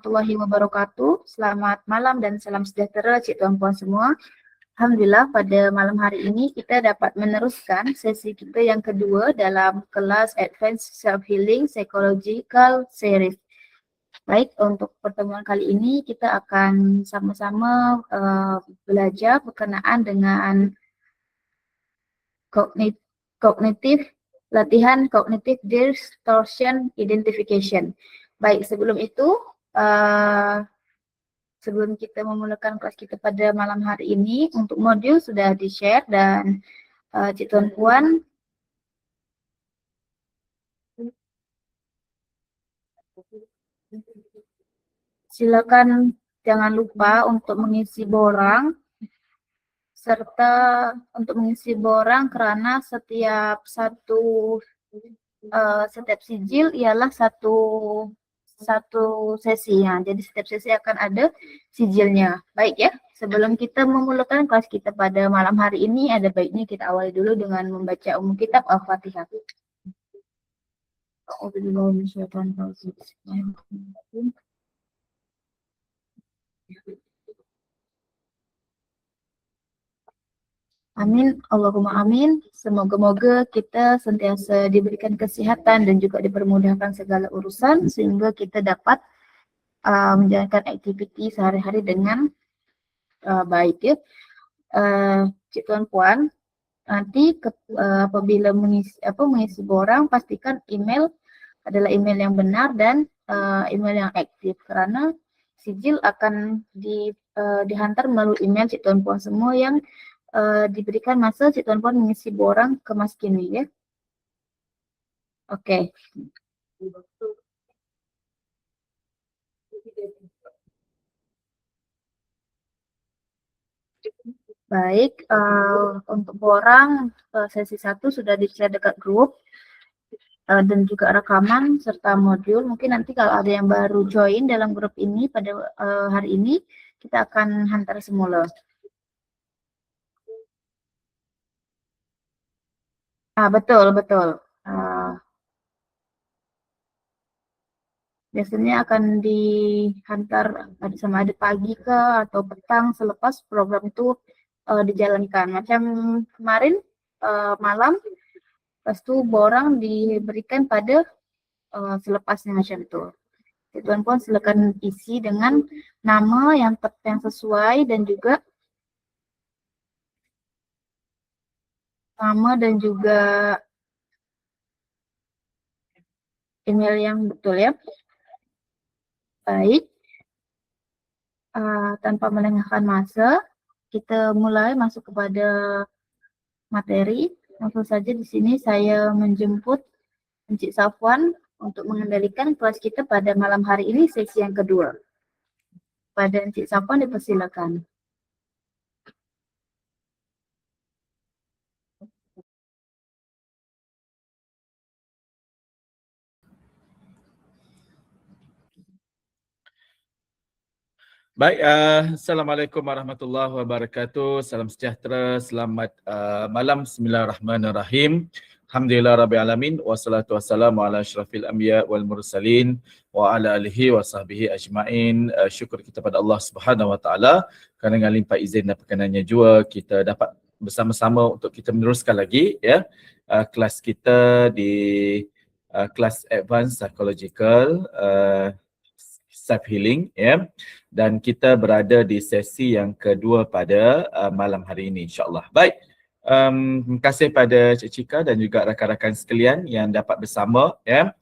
warahmatullahi wabarakatuh. Selamat malam dan salam sejahtera Cik Tuan Puan semua. Alhamdulillah pada malam hari ini kita dapat meneruskan sesi kita yang kedua dalam kelas Advanced Self-Healing Psychological Series. Baik, untuk pertemuan kali ini kita akan sama-sama belajar berkenaan dengan latihan Cognitive Distortion Identification. Baik, sebelum itu, sebelum kita memulakan kelas kita pada malam hari ini, untuk modul sudah di-share dan Cik Tuan Puan silakan jangan lupa untuk mengisi borang serta untuk mengisi borang kerana setiap sijil ialah satu sesi ya. Jadi setiap sesi akan ada sijilnya. Baik ya. Sebelum kita memulakan kelas kita pada malam hari ini, ada baiknya kita awali dulu dengan membaca umum kitab Al-Fatihah. Amin, Allahumma amin. Semoga-moga kita sentiasa diberikan kesihatan dan juga dipermudahkan segala urusan sehingga kita dapat menjalankan aktiviti sehari-hari dengan baik ya. Cik Tuan Puan, nanti apabila mengisi borang, pastikan email adalah email yang benar dan email yang aktif kerana sijil akan dihantar melalui email Cik Tuan Puan semua yang diberikan masa Cik Tuan Puan mengisi borang kemas kini ya. Okey. Baik, untuk borang sesi 1 sudah di-share dekat grup dan juga rekaman serta modul. Mungkin nanti kalau ada yang baru join dalam grup ini pada hari ini, kita akan hantar semula. Betul. Biasanya akan dihantar sama ada pagi ke atau petang selepas program itu dijalankan. Macam kemarin malam, lepas tu borang diberikan pada selepasnya macam tu. Tuan Puan silakan isi dengan nama yang sesuai dan juga nama dan juga email yang betul ya. Baik, tanpa melengahkan masa, kita mulai masuk kepada materi. Langsung saja di sini saya menjemput Encik Safwan untuk mengendalikan kelas kita pada malam hari ini sesi yang kedua. Pada Encik Safwan dipersilakan. Baik, Assalamualaikum warahmatullahi wabarakatuh. Salam sejahtera, selamat malam. Bismillahirrahmanirrahim. Alhamdulillah Rabbil Alamin. Wassalatu wassalamu ala asyrafil anbiya wal mursalin wa ala alihi wa sahbihi ajma'in. Syukur kita pada Allah Subhanahu wa taala kerana dengan limpah izin dan perkenannya jua kita dapat bersama-sama untuk kita meneruskan lagi ya kelas kita di kelas Advanced Psychological Self-Healing ya. Dan kita berada di sesi yang kedua pada malam hari ini insya-Allah. Baik. Terima kasih pada Cik Chika dan juga rakan-rakan sekalian yang dapat bersama ya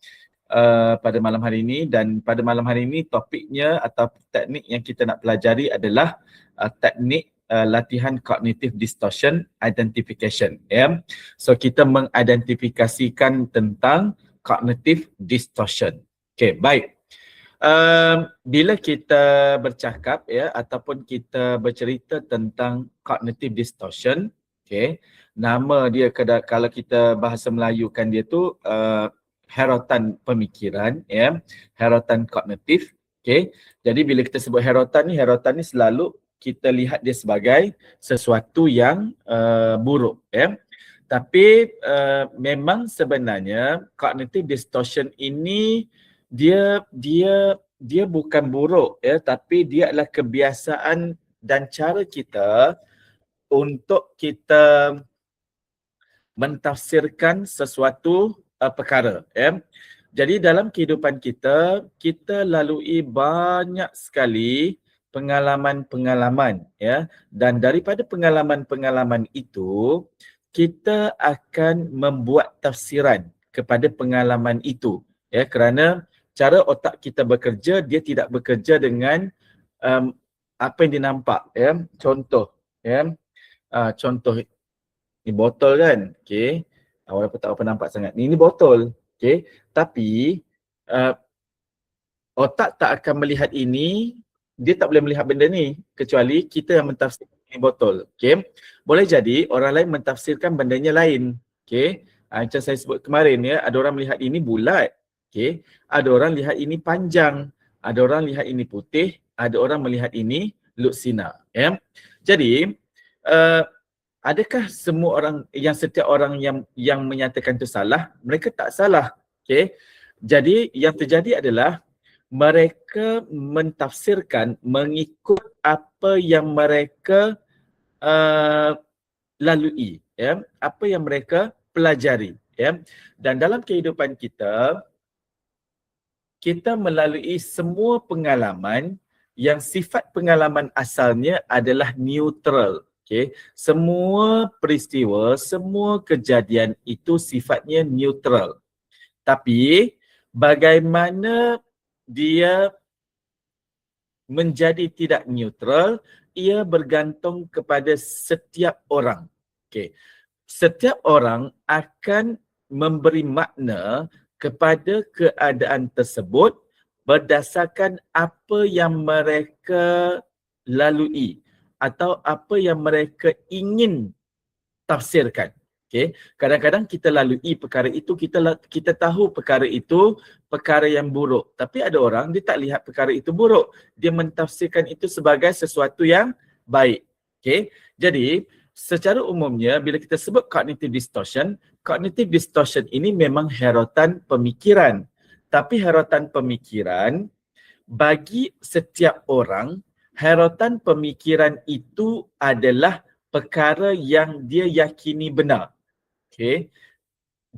pada malam hari ini. Dan pada malam hari ini topiknya atau teknik yang kita nak pelajari adalah teknik latihan Cognitive Distortion Identification ya. So kita mengidentifikasikan tentang cognitive distortion. Okey, baik. Bila kita bercakap ya ataupun kita bercerita tentang cognitive distortion, okey, nama dia kalau kita bahasa Melayukan dia tu hairotan pemikiran ya, hairotan kognitif, okey. Jadi bila kita sebut hairotan ni selalu kita lihat dia sebagai sesuatu yang buruk ya. Tapi memang sebenarnya cognitive distortion ini dia dia bukan buruk ya, tapi dia adalah kebiasaan dan cara kita untuk kita mentafsirkan sesuatu perkara ya. Jadi dalam kehidupan kita, kita lalui banyak sekali pengalaman-pengalaman ya, dan daripada pengalaman-pengalaman itu kita akan membuat tafsiran kepada pengalaman itu ya, kerana cara otak kita bekerja, dia tidak bekerja dengan apa yang dinampak ya. Contoh ya, contoh ni botol kan, okey. Walaupun tak apa nampak sangat. Ni botol, okey. Tapi otak tak akan melihat ini, dia tak boleh melihat benda ni kecuali kita yang mentafsirkan ini botol, okey. Boleh jadi orang lain mentafsirkan bendanya lain, okey. Macam saya sebut kemarin ya, ada orang melihat ini bulat, okey. Ada orang lihat ini panjang, ada orang lihat ini putih, ada orang melihat ini lutsina, ya. Jadi adakah semua orang, setiap orang yang menyatakan itu salah? Mereka tak salah, okey. Jadi yang terjadi adalah mereka mentafsirkan mengikut apa yang mereka lalui, ya, apa yang mereka pelajari, ya. Dan dalam kehidupan kita, kita melalui semua pengalaman yang sifat pengalaman asalnya adalah neutral. Okay. Semua peristiwa, semua kejadian itu sifatnya neutral. Tapi bagaimana dia menjadi tidak neutral, ia bergantung kepada setiap orang. Okay. Setiap orang akan memberi makna kepada keadaan tersebut berdasarkan apa yang mereka lalui atau apa yang mereka ingin tafsirkan. Okay. Kadang-kadang kita lalui perkara itu, kita tahu perkara itu perkara yang buruk. Tapi ada orang dia tak lihat perkara itu buruk. Dia mentafsirkan itu sebagai sesuatu yang baik. Okay. Jadi secara umumnya bila kita sebut cognitive distortion ini memang herautan pemikiran. Tapi herautan pemikiran bagi setiap orang, herautan pemikiran itu adalah perkara yang dia yakini benar. Okay.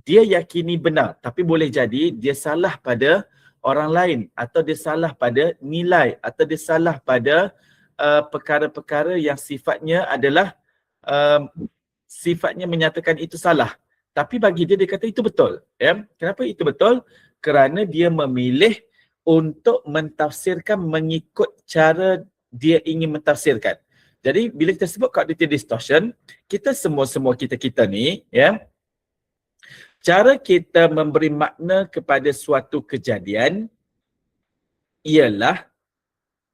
Dia yakini benar, tapi boleh jadi dia salah pada orang lain, atau dia salah pada nilai, atau dia salah pada perkara-perkara yang sifatnya adalah sifatnya menyatakan itu salah. Tapi bagi dia, dia kata itu betul. Ya? Kenapa itu betul? Kerana dia memilih untuk mentafsirkan mengikut cara dia ingin mentafsirkan. Jadi bila kita sebut cognitive distortion, kita semua kita ni, ya, cara kita memberi makna kepada suatu kejadian ialah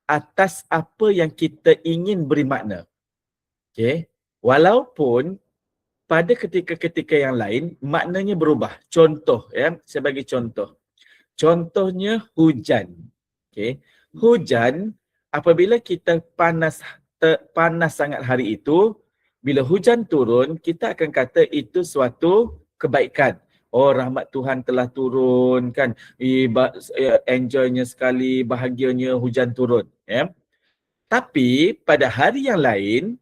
atas apa yang kita ingin beri makna. Okay. Walaupun pada ketika-ketika yang lain maknanya berubah. Contoh, ya, saya bagi contoh. Contohnya hujan. Okay. Hujan, apabila kita panas sangat hari itu, bila hujan turun, kita akan kata itu suatu kebaikan. Oh, rahmat Tuhan telah turun kan. Enjoynya sekali, bahagianya hujan turun. Ya. Tapi pada hari yang lain,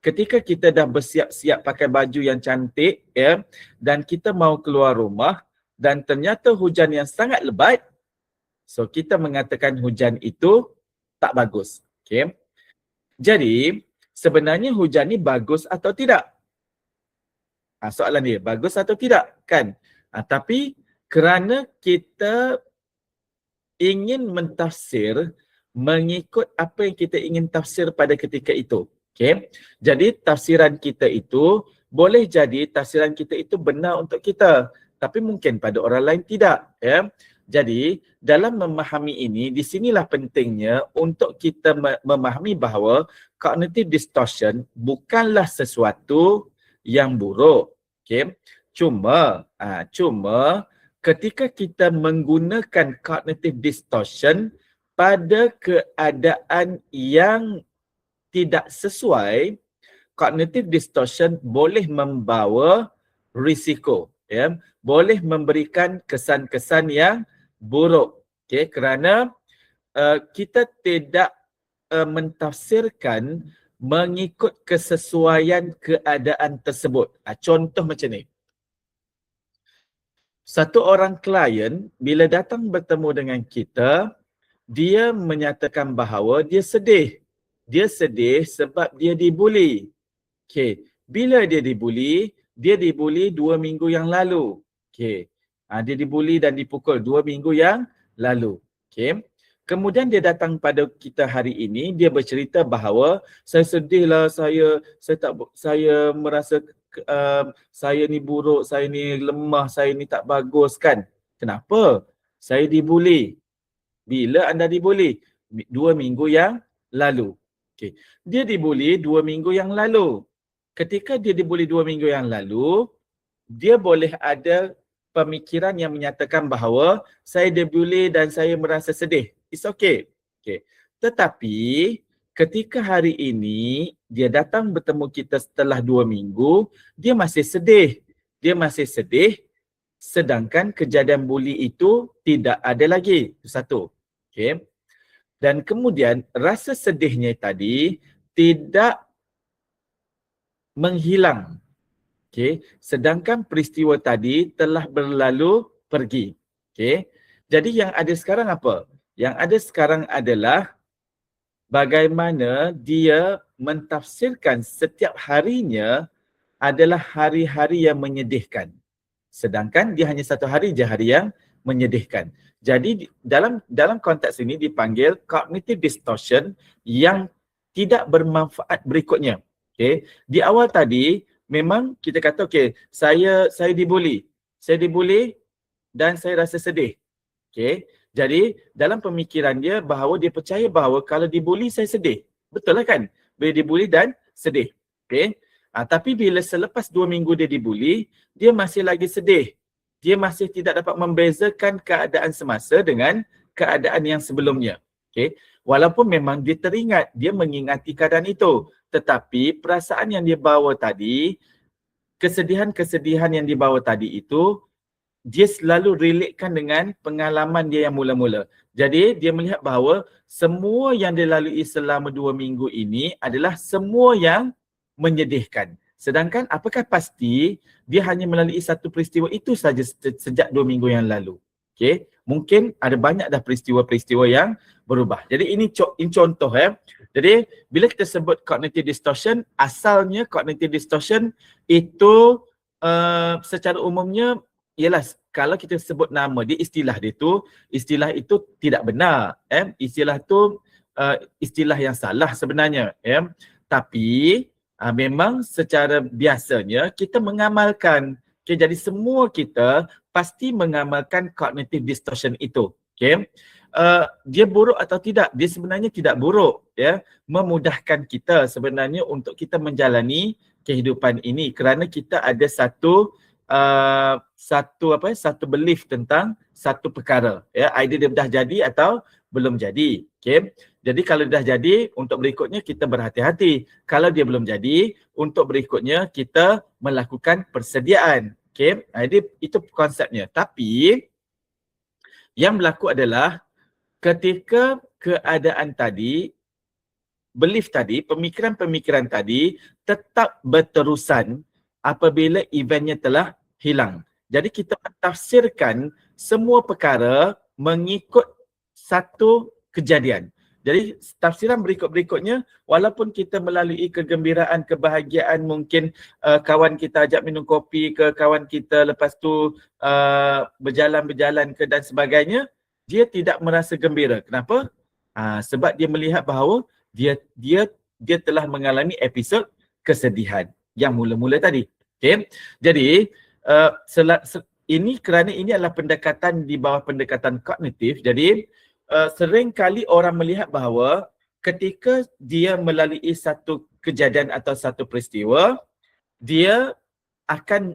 ketika kita dah bersiap-siap pakai baju yang cantik, ya, dan kita mau keluar rumah dan ternyata hujan yang sangat lebat, so kita mengatakan hujan itu tak bagus. Okay. Jadi sebenarnya hujan ni bagus atau tidak? Soalan dia, bagus atau tidak kan? Tapi kerana kita ingin mentafsir mengikut apa yang kita ingin tafsir pada ketika itu. Okay. Jadi tafsiran kita itu boleh jadi tafsiran kita itu benar untuk kita, tapi mungkin pada orang lain tidak. Ya. Jadi dalam memahami ini, di sinilah pentingnya untuk kita memahami bahawa cognitive distortion bukanlah sesuatu yang buruk. Okay. Cuma ketika kita menggunakan cognitive distortion pada keadaan yang tidak sesuai, cognitive distortion boleh membawa risiko, ya, boleh memberikan kesan-kesan yang buruk. Okay, kerana kita tidak mentafsirkan mengikut kesesuaian keadaan tersebut. Contoh macam ni. Satu orang klien bila datang bertemu dengan kita, dia menyatakan bahawa dia sedih. Dia sedih sebab dia dibuli. Okey, bila dia dibuli 2 minggu yang lalu. Okey. Dia dibuli dan dipukul 2 minggu yang lalu. Okey. Kemudian dia datang pada kita hari ini, dia bercerita bahawa saya sedihlah, saya merasa saya ni buruk, saya ni lemah, saya ni tak bagus kan. Kenapa? Saya dibuli. Bila anda dibuli? 2 minggu yang lalu. Okey. Dia dibuli 2 minggu yang lalu. Ketika dia dibuli 2 minggu yang lalu, dia boleh ada pemikiran yang menyatakan bahawa saya dibuli dan saya merasa sedih. It's okay. Okay. Tetapi ketika hari ini dia datang bertemu kita setelah 2 minggu, dia masih sedih. Dia masih sedih sedangkan kejadian buli itu tidak ada lagi. Itu satu. Okay. Dan kemudian rasa sedihnya tadi tidak menghilang. Okay. Sedangkan peristiwa tadi telah berlalu pergi. Okay. Jadi yang ada sekarang apa? Yang ada sekarang adalah bagaimana dia mentafsirkan setiap harinya adalah hari-hari yang menyedihkan. Sedangkan dia hanya satu hari je hari yang menyedihkan. Jadi dalam konteks ini dipanggil cognitive distortion yang tidak bermanfaat berikutnya. Okay. Di awal tadi memang kita kata okey, saya dibuli. Saya dibuli dan saya rasa sedih. Okey. Jadi dalam pemikiran dia bahawa dia percaya bahawa kalau dibuli saya sedih. Betul lah kan? Bila dibuli dan sedih. Okey. Tapi bila selepas 2 minggu dia dibuli, dia masih lagi sedih. Dia masih tidak dapat membezakan keadaan semasa dengan keadaan yang sebelumnya. Okey. Walaupun memang dia teringat, dia mengingati keadaan itu. Tetapi perasaan yang dia bawa tadi, kesedihan-kesedihan yang dibawa tadi itu, dia selalu relatekan dengan pengalaman dia yang mula-mula. Jadi dia melihat bahawa semua yang dia lalui selama 2 minggu ini adalah semua yang menyedihkan. Sedangkan apakah pasti dia hanya melalui satu peristiwa itu saja sejak 2 minggu yang lalu. Okay. Mungkin ada banyak dah peristiwa-peristiwa yang berubah. Jadi ini contoh Jadi bila kita sebut cognitive distortion, asalnya cognitive distortion itu secara umumnya ialah kalau kita sebut nama dia, istilah itu tidak benar. Istilah tu istilah yang salah sebenarnya. Tapi memang secara biasanya kita mengamalkan. Okay, jadi semua kita pasti mengamalkan cognitive distortion itu. Okay. Dia buruk atau tidak? Dia sebenarnya tidak buruk. Memudahkan kita sebenarnya untuk kita menjalani kehidupan ini kerana kita ada satu belief tentang satu perkara. Either dia dah jadi atau belum jadi. Okay. Jadi kalau dah jadi, untuk berikutnya kita berhati-hati. Kalau dia belum jadi, untuk berikutnya kita melakukan persediaan. Okay. Jadi itu konsepnya. Tapi yang berlaku adalah ketika keadaan tadi, belief tadi, pemikiran-pemikiran tadi tetap berterusan apabila eventnya telah hilang. Jadi kita mentafsirkan semua perkara mengikut satu kejadian. Jadi tafsiran berikut-berikutnya, walaupun kita melalui kegembiraan, kebahagiaan, mungkin kawan kita ajak minum kopi ke, kawan kita lepas tu berjalan-berjalan ke dan sebagainya, dia tidak merasa gembira. Kenapa? Sebab dia melihat bahawa dia telah mengalami episod kesedihan yang mula-mula tadi. Okay? Jadi ini adalah pendekatan di bawah pendekatan kognitif. Jadi sering kali orang melihat bahawa ketika dia melalui satu kejadian atau satu peristiwa, dia akan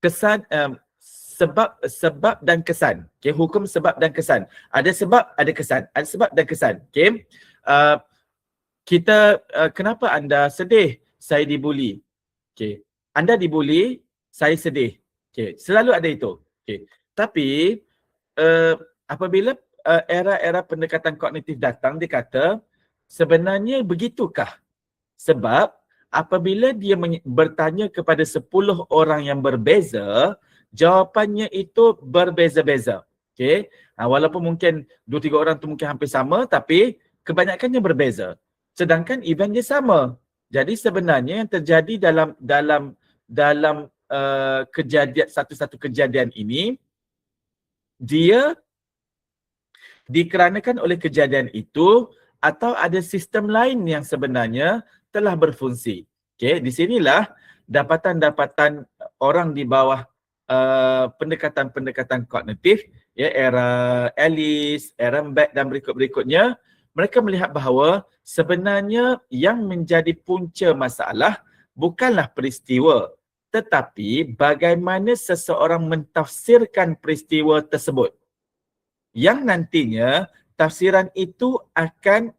kesan sebab dan kesan. Okay, hukum sebab dan kesan. Ada sebab, ada kesan. Ada sebab dan kesan. Okay. Kenapa anda sedih? Saya dibuli. Okay. Anda dibuli, saya sedih. Okay, selalu ada itu. Okay. Tapi apabila era-era pendekatan kognitif datang, dia kata sebenarnya begitukah? Sebab apabila dia bertanya kepada 10 orang yang berbeza, jawapannya itu berbeza-beza. Okay. Walaupun mungkin 2-3 orang tu mungkin hampir sama, tapi kebanyakannya berbeza. Sedangkan event dia sama. Jadi sebenarnya yang terjadi dalam kejadian, satu-satu kejadian ini, dia dikarenakan oleh kejadian itu atau ada sistem lain yang sebenarnya telah berfungsi. Okey, di sinilah dapatan-dapatan orang di bawah pendekatan-pendekatan kognitif, ya, era Ellis, Ehrenberg dan berikut-berikutnya, mereka melihat bahawa sebenarnya yang menjadi punca masalah bukanlah peristiwa, tetapi bagaimana seseorang mentafsirkan peristiwa tersebut. Yang nantinya tafsiran itu akan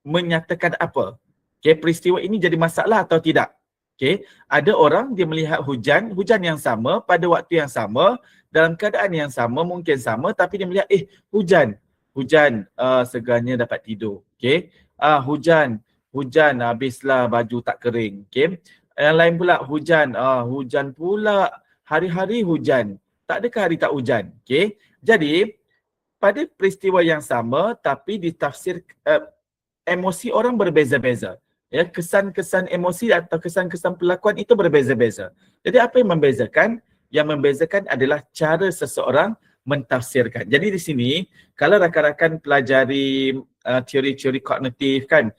menyatakan apa? Okay, peristiwa ini jadi masalah atau tidak? Okay, ada orang dia melihat hujan yang sama pada waktu yang sama, dalam keadaan yang sama, mungkin sama, tapi dia melihat hujan segarnya dapat tidur. Okay, hujan habislah baju tak kering. Okay, yang lain pula hujan pula, hari-hari hujan. Tak adakah hari tak hujan? Okay, jadi pada peristiwa yang sama tapi ditafsir emosi orang berbeza-beza. Ya, kesan-kesan emosi atau kesan-kesan perlakuan itu berbeza-beza. Jadi apa yang membezakan? Yang membezakan adalah cara seseorang mentafsirkan. Jadi di sini kalau rakan-rakan pelajari teori-teori kognitif kan,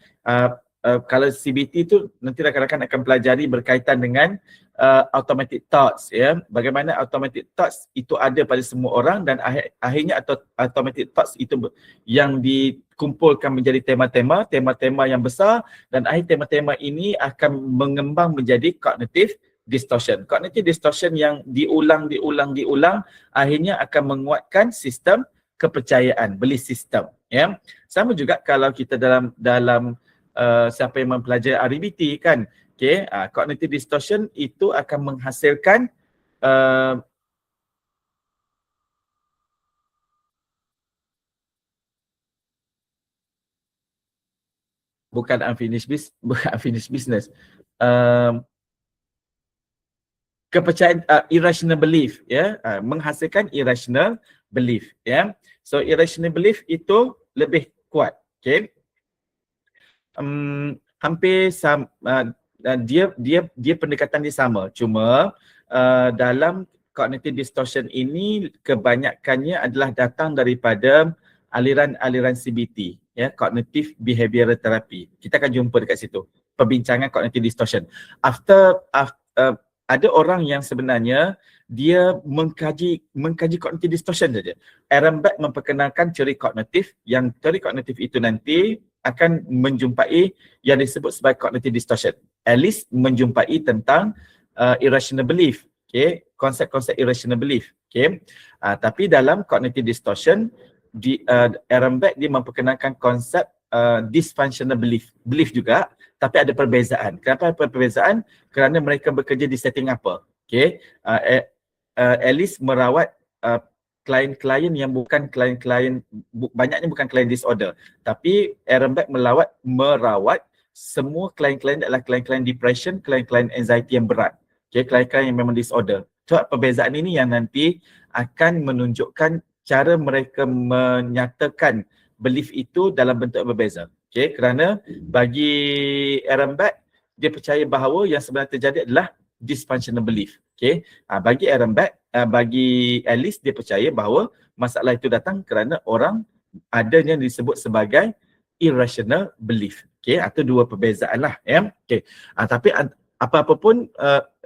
kalau CBT itu nanti rakan-rakan akan pelajari berkaitan dengan automatic thoughts, ya. Bagaimana automatic thoughts itu ada pada semua orang dan akhirnya automatic thoughts itu yang dikumpulkan menjadi tema-tema yang besar, dan akhir tema-tema ini akan mengembang menjadi cognitive distortion. Cognitive distortion yang diulang akhirnya akan menguatkan sistem kepercayaan, belief system, ya. Sama juga kalau kita dalam siapa yang mempelajari RBT kan, okay, cognitive distortion itu akan menghasilkan bukan unfinished business, kepercayaan, irrational belief, ya, menghasilkan irrational belief, ya. So irrational belief itu lebih kuat, okay. Hampir sama, dia pendekatan dia sama, cuma dalam cognitive distortion ini kebanyakannya adalah datang daripada aliran-aliran CBT, ya, cognitive behavioral therapy. Kita akan jumpa dekat situ perbincangan cognitive distortion. Ada orang yang sebenarnya dia mengkaji cognitive distortion saja. Ehrenberg memperkenalkan teori kognitif, yang teori kognitif itu nanti akan menjumpai yang disebut sebagai cognitive distortion. Ellis menjumpai tentang irrational belief, okay, konsep-konsep irrational belief, okay. Tapi dalam cognitive distortion, Ehrenberg dia memperkenalkan konsep dysfunctional belief juga, tapi ada perbezaan. Kenapa ada perbezaan? Kerana mereka bekerja di setting apa, okay. Ellis merawat klien-klien yang bukan klien-klien, banyaknya bukan klien disorder, tapi Ehrenberg merawat semua klien-klien adalah klien-klien depression, klien-klien anxiety yang berat, okay, klien-klien yang memang disorder. So perbezaan ini yang nanti akan menunjukkan cara mereka menyatakan belief itu dalam bentuk berbeza, okay. Kerana bagi Ehrenberg, dia percaya bahawa yang sebenarnya terjadi adalah dysfunctional belief, okay. Bagi Ehrenberg, bagi Ellis, dia percaya bahawa masalah itu datang kerana orang ada yang disebut sebagai irrational belief, okay. Itu dua perbezaan lah, ya, okay. Tapi apa-apa pun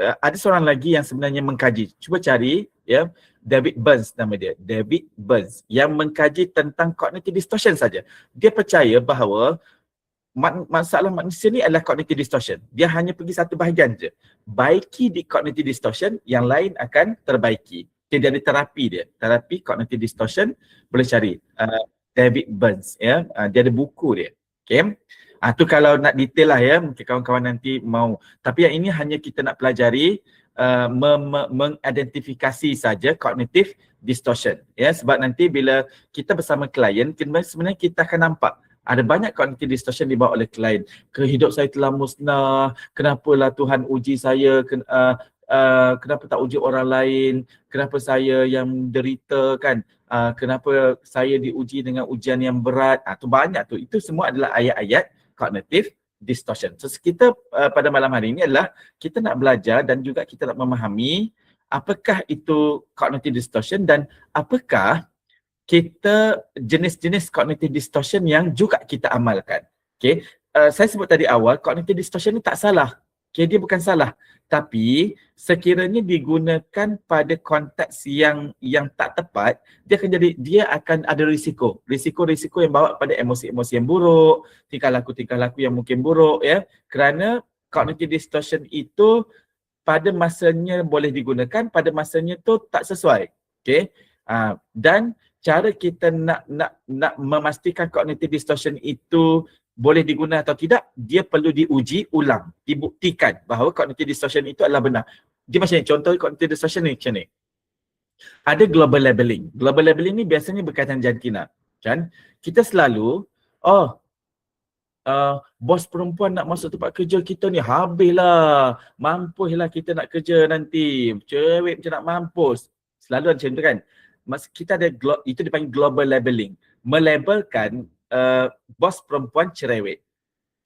ada seorang lagi yang sebenarnya mengkaji, cuba cari, ya, David Burns nama dia, David Burns, yang mengkaji tentang cognitive distortion saja. Dia percaya bahawa masalah manusia ni adalah cognitive distortion. Dia hanya pergi satu bahagian je. Baiki di cognitive distortion, yang lain akan terbaiki. Dia ada terapi cognitive distortion, boleh cari David Burns, ya. Dia ada buku dia. Okay. Tu kalau nak detail lah, ya, mungkin kawan-kawan nanti mau. Tapi yang ini hanya kita nak pelajari mengidentifikasi saja cognitive distortion. Ya, sebab nanti bila kita bersama klien, sebenarnya kita akan nampak ada banyak cognitive distortion dibawa oleh klien. Hidup saya telah musnah, kenapalah Tuhan uji saya, kenapa tak uji orang lain, kenapa saya yang derita kan, kenapa saya diuji dengan ujian yang berat. Tu banyak tu. Itu semua adalah ayat-ayat cognitive distortion. So kita pada malam hari ini adalah kita nak belajar dan juga kita nak memahami apakah itu cognitive distortion dan apakah kita jenis-jenis cognitive distortion yang juga kita amalkan. Okay. Saya sebut tadi awal, cognitive distortion ni tak salah. Okay, dia bukan salah. Tapi sekiranya digunakan pada konteks yang tak tepat, dia akan ada risiko. Risiko-risiko yang bawa pada emosi-emosi yang buruk, tingkah laku yang mungkin buruk ya. Kerana cognitive distortion itu pada masanya boleh digunakan, pada masanya tu tak sesuai. Okay. Dan cara kita nak memastikan cognitive distortion itu boleh digunakan atau tidak, dia perlu diuji ulang, dibuktikan bahawa cognitive distortion itu adalah benar. Dia macam ni, contoh cognitive distortion ni macam ni. Ada global labeling. Global labeling ni biasanya berkaitan jantina. Kan? Kita selalu, bos perempuan nak masuk tempat kerja kita ni, habislah, mampuslah kita nak kerja nanti. Cewek macam nak mampus. Selalu macam tu kan. Kita ada, itu dipanggil global labeling. Melabelkan bos perempuan cerewet.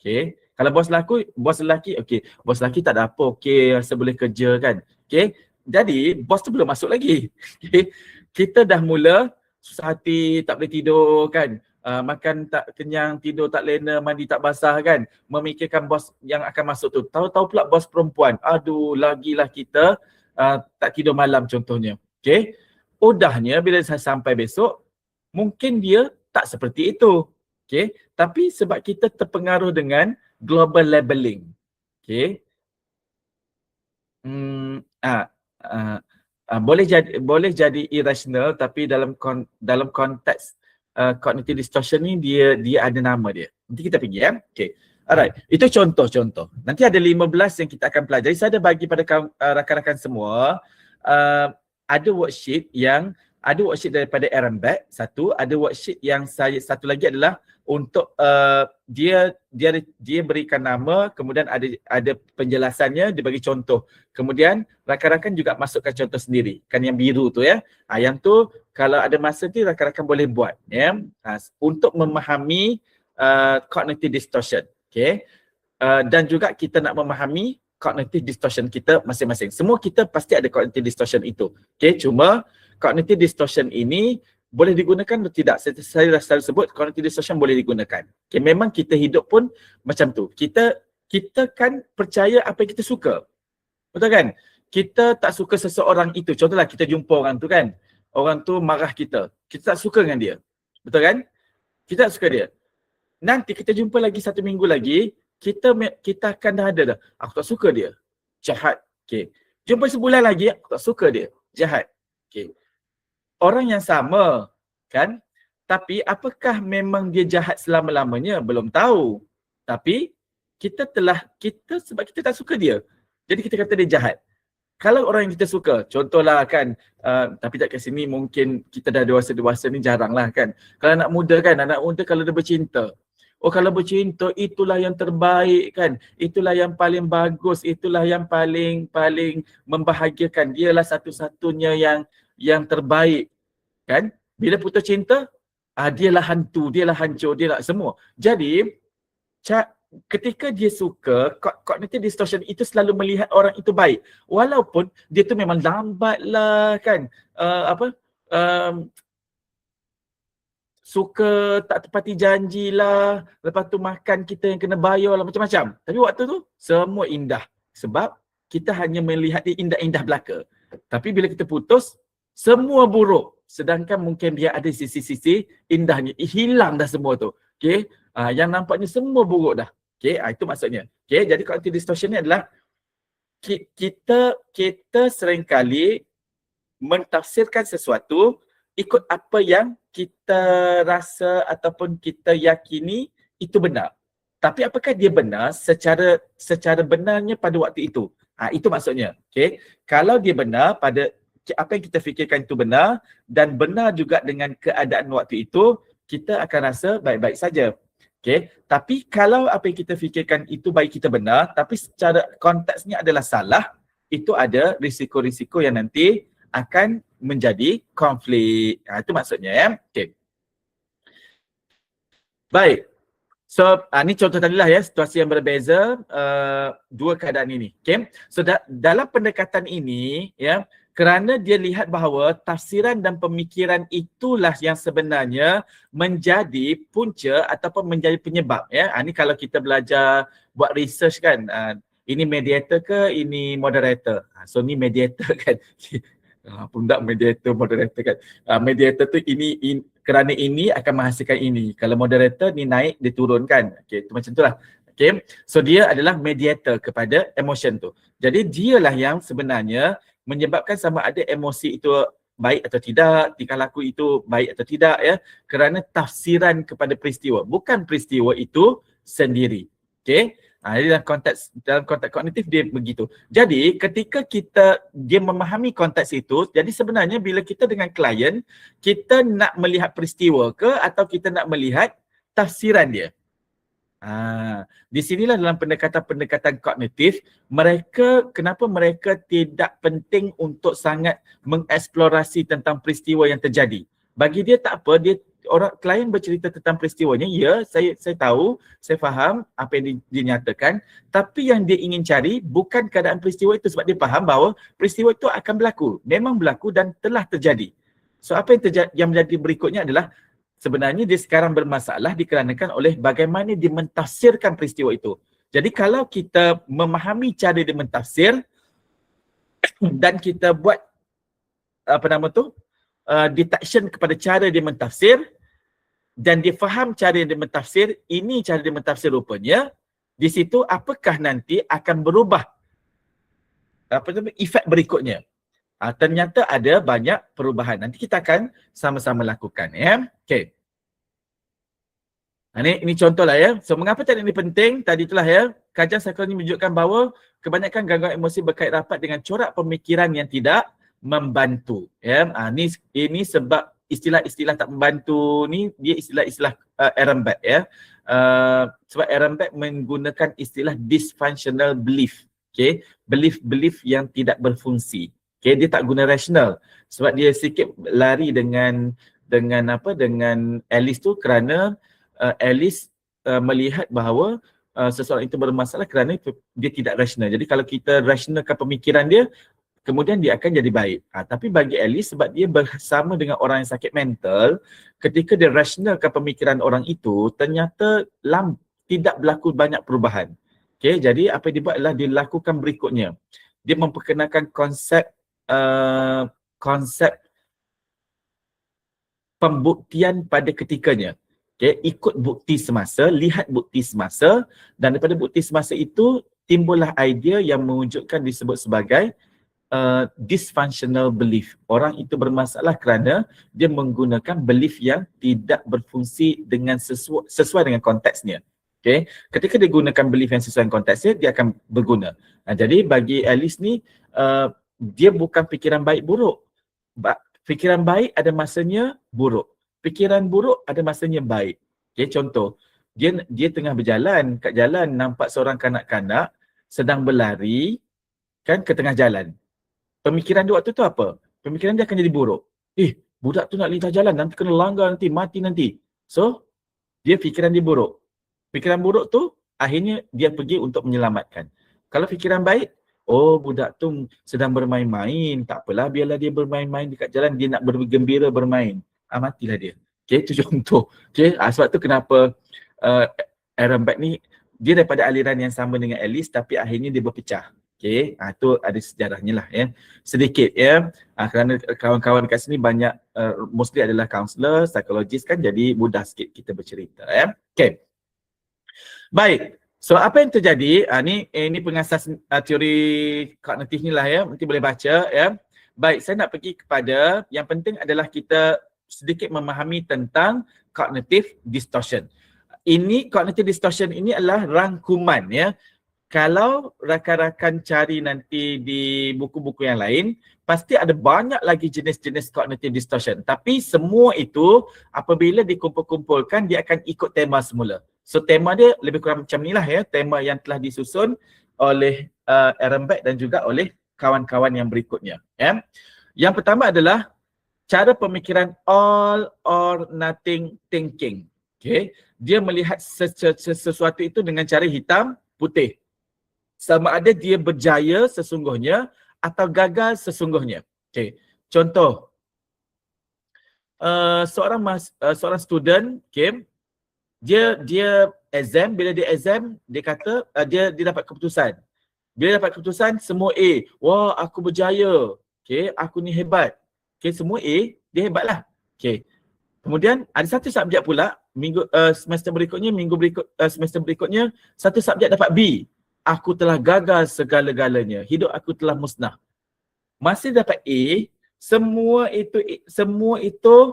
Okay. Kalau bos lelaki, okay. Bos lelaki tak ada apa, okay, rasa boleh kerja kan. Okay. Jadi, bos tu belum masuk lagi. Okay. Kita dah mula susah hati, tak boleh tidur kan. Makan tak kenyang, tidur tak lena, mandi tak basah kan. Memikirkan bos yang akan masuk tu. Tahu-tahu pula bos perempuan. Aduh, lagilah kita tak tidur malam contohnya. Okay. Udahnya bila saya sampai besok, mungkin dia tak seperti itu. Okay. Tapi sebab kita terpengaruh dengan global labeling. Okay. Boleh jadi irrational, tapi dalam konteks cognitive distortion ni dia ada nama dia. Nanti kita pergi ya. Okay. Alright. Itu contoh-contoh. Nanti ada 15 yang kita akan pelajari. Saya ada bagi pada rakan-rakan semua. Ada worksheet daripada Aaron Beck, satu. Ada worksheet yang satu lagi adalah untuk dia berikan nama, kemudian ada penjelasannya, dia bagi contoh. Kemudian rakan-rakan juga masukkan contoh sendiri. Kan yang biru tu ya. Yang tu kalau ada masa tu rakan-rakan boleh buat ya. Untuk memahami cognitive distortion. Okay. Dan juga kita nak memahami cognitive distortion kita masing-masing. Semua kita pasti ada cognitive distortion itu. Okay. Cuma cognitive distortion ini boleh digunakan atau tidak? Saya dah selalu sebut cognitive distortion boleh digunakan. Okay, memang kita hidup pun macam tu. Kita kan percaya apa yang kita suka. Betul kan? Kita tak suka seseorang itu. Contohlah kita jumpa orang tu kan. Orang tu marah kita. Kita tak suka dengan dia. Betul kan? Kita tak suka dia. Nanti kita jumpa lagi 1 minggu lagi, kita akan dah ada dah. Aku tak suka dia. Jahat. Okay. Jumpa sebulan lagi, aku tak suka dia. Jahat. Okay. Orang yang sama kan, tapi apakah memang dia jahat selama-lamanya? Belum tahu. Tapi sebab kita tak suka dia, jadi kita kata dia jahat. Kalau orang yang kita suka, contohlah kan, tapi tak kat sini mungkin kita dah dewasa-dewasa ni jarang lah kan. Kalau anak muda kan, anak muda kalau dia bercinta, kalau bercinta itulah yang terbaik kan, itulah yang paling bagus, itulah yang paling membahagiakan, dialah satu-satunya yang terbaik. Kan? Bila putus cinta, dialah hantu, dialah hancur, dialah semua. Jadi, ketika dia suka, cognitive distortion itu selalu melihat orang itu baik. Walaupun dia tu memang lambat lah kan. Suka tak tepati janji lah. Lepas tu makan kita yang kena bayar lah, macam-macam. Tapi waktu tu, semua indah. Sebab kita hanya melihat dia indah-indah belaka. Tapi bila kita putus, semua buruk. Sedangkan mungkin dia ada sisi-sisi indahnya. Hilang dah semua tu. Okay. Yang nampaknya semua buruk dah. Okay. Itu maksudnya. Okay. Jadi cognitive distortion ni adalah kita seringkali mentafsirkan sesuatu ikut apa yang kita rasa ataupun kita yakini itu benar. Tapi apakah dia benar secara benarnya pada waktu itu? Itu maksudnya. Okay. Kalau dia benar pada apa yang kita fikirkan itu benar dan benar juga dengan keadaan waktu itu, kita akan rasa baik-baik saja. Okay. Tapi kalau apa yang kita fikirkan itu bagi kita benar, tapi secara konteksnya adalah salah, itu ada risiko-risiko yang nanti akan menjadi konflik. Itu maksudnya ya. Okay. Baik. So, ni contoh tadilah ya, situasi yang berbeza, dua keadaan ini. Okay. So, dalam pendekatan ini, ya, kerana dia lihat bahawa tafsiran dan pemikiran itulah yang sebenarnya menjadi punca ataupun menjadi penyebab. Ya. Ni kalau kita belajar buat research kan, ini mediator ke, ini moderator. So, ni mediator kan. Pundak mediator, moderator kan. Mediator tu kerana ini akan menghasilkan ini. Kalau moderator ni naik, dia turunkan. Okay, itu macam itulah. Okay, so dia adalah mediator kepada emotion tu. Jadi dialah yang sebenarnya menyebabkan sama ada emosi itu baik atau tidak, tingkah laku itu baik atau tidak ya, kerana tafsiran kepada peristiwa. Bukan peristiwa itu sendiri. Okay. Jadi dalam konteks kognitif dia begitu. Jadi ketika dia memahami konteks itu, jadi sebenarnya bila kita dengan klien, kita nak melihat peristiwa ke atau kita nak melihat tafsiran dia. Di sinilah dalam pendekatan kognitif, kenapa mereka tidak penting untuk sangat mengeksplorasi tentang peristiwa yang terjadi. Bagi dia tak apa, klien bercerita tentang peristiwanya, ya saya tahu, saya faham apa yang dinyatakan, tapi yang dia ingin cari bukan keadaan peristiwa itu sebab dia faham bahawa peristiwa itu akan berlaku, memang berlaku dan telah terjadi. So apa yang menjadi berikutnya adalah sebenarnya dia sekarang bermasalah dikarenakan oleh bagaimana dia mentafsirkan peristiwa itu. Jadi kalau kita memahami cara dia mentafsir dan kita buat detection kepada cara dia mentafsir dan dia faham cara dia mentafsir, ini cara dia mentafsir rupanya, di situ apakah nanti akan berubah efek berikutnya. Ternyata ada banyak perubahan. Nanti kita akan sama-sama lakukan ya. Okey. Ini contohlah ya. So mengapa tadi ini penting? Tadi itulah ya. Kajian psikologi menunjukkan bahawa kebanyakan gangguan emosi berkait rapat dengan corak pemikiran yang tidak membantu. Ya, ini sebab istilah-istilah tak membantu ni dia istilah-istilah Ehrenberg ya. Sebab Ehrenberg menggunakan istilah dysfunctional belief. Okay, belief yang tidak berfungsi. Okay, dia tak guna rational. Sebab dia sikit lari dengan Alice tu kerana Alice melihat bahawa seseorang itu bermasalah kerana dia tidak rasional. Jadi kalau kita rasionalkan pemikiran dia, kemudian dia akan jadi baik. Tapi bagi Alice, sebab dia bersama dengan orang yang sakit mental, ketika dia rasionalkan pemikiran orang itu, ternyata tidak berlaku banyak perubahan. Okay, jadi apa yang dia buat adalah dia lakukan berikutnya. Dia memperkenalkan konsep pembuktian pada ketikanya. Okay, ikut bukti semasa, lihat bukti semasa, dan daripada bukti semasa itu timbullah idea yang mewujudkan disebut sebagai dysfunctional belief. Orang itu bermasalah kerana dia menggunakan belief yang tidak berfungsi dengan sesuai dengan konteksnya. Okay. Ketika dia gunakan belief yang sesuai dengan konteksnya, dia akan berguna. Jadi bagi Alice ni, dia bukan fikiran baik buruk. Fikiran baik ada masanya buruk. Fikiran buruk ada masanya baik. Okay, contoh, dia tengah berjalan, kat jalan nampak seorang kanak-kanak sedang berlari kan ke tengah jalan. Pemikiran dia waktu tu apa? Pemikiran dia akan jadi buruk. Budak tu nak lintas jalan, nanti kena langgar, nanti mati nanti. So, dia fikiran dia buruk. Fikiran buruk tu akhirnya dia pergi untuk menyelamatkan. Kalau fikiran baik, budak tu sedang bermain-main, tak apalah, biarlah dia bermain-main dekat jalan, dia nak bergembira bermain. Matilah dia. Okay, itu contoh. Okay, sebab tu kenapa Ehrenberg ni, dia daripada aliran yang sama dengan Alice tapi akhirnya dia berpecah. Okay, itu ada sejarahnya lah ya. Sedikit ya, kerana kawan-kawan kat sini banyak, mostly adalah kaunselor, psikologis kan, jadi mudah sikit kita bercerita ya. Okay. Baik, so apa yang terjadi, ini pengasas teori kognitif ni lah ya, nanti boleh baca ya. Baik, saya nak pergi kepada yang penting adalah kita sedikit memahami tentang cognitive distortion. Cognitive distortion ini adalah rangkuman ya. kalau rakan-rakan cari nanti di buku-buku yang lain, pasti ada banyak lagi jenis-jenis cognitive distortion. Tapi semua itu apabila dikumpul-kumpulkan, dia akan ikut tema semula. So tema dia lebih kurang macam ni lah ya, tema yang telah disusun oleh Ehrenberg dan juga oleh kawan-kawan yang berikutnya. Ya. Yang pertama adalah cara pemikiran all or nothing thinking. Okay. Dia melihat sesuatu itu dengan cara hitam putih. Sama ada dia berjaya sesungguhnya atau gagal sesungguhnya. Okay. Contoh, seorang student, okay, dia exam, bila dia exam, dia kata dia dapat keputusan. Bila dapat keputusan semua A, wah aku berjaya. Okay, aku ni hebat. Okay, semua A, dia hebat lah. Okay. Kemudian ada satu subjek pula semester berikutnya, semester berikutnya, satu subjek dapat B. Aku telah gagal segala-galanya. Hidup aku telah musnah. Masih dapat A, semua itu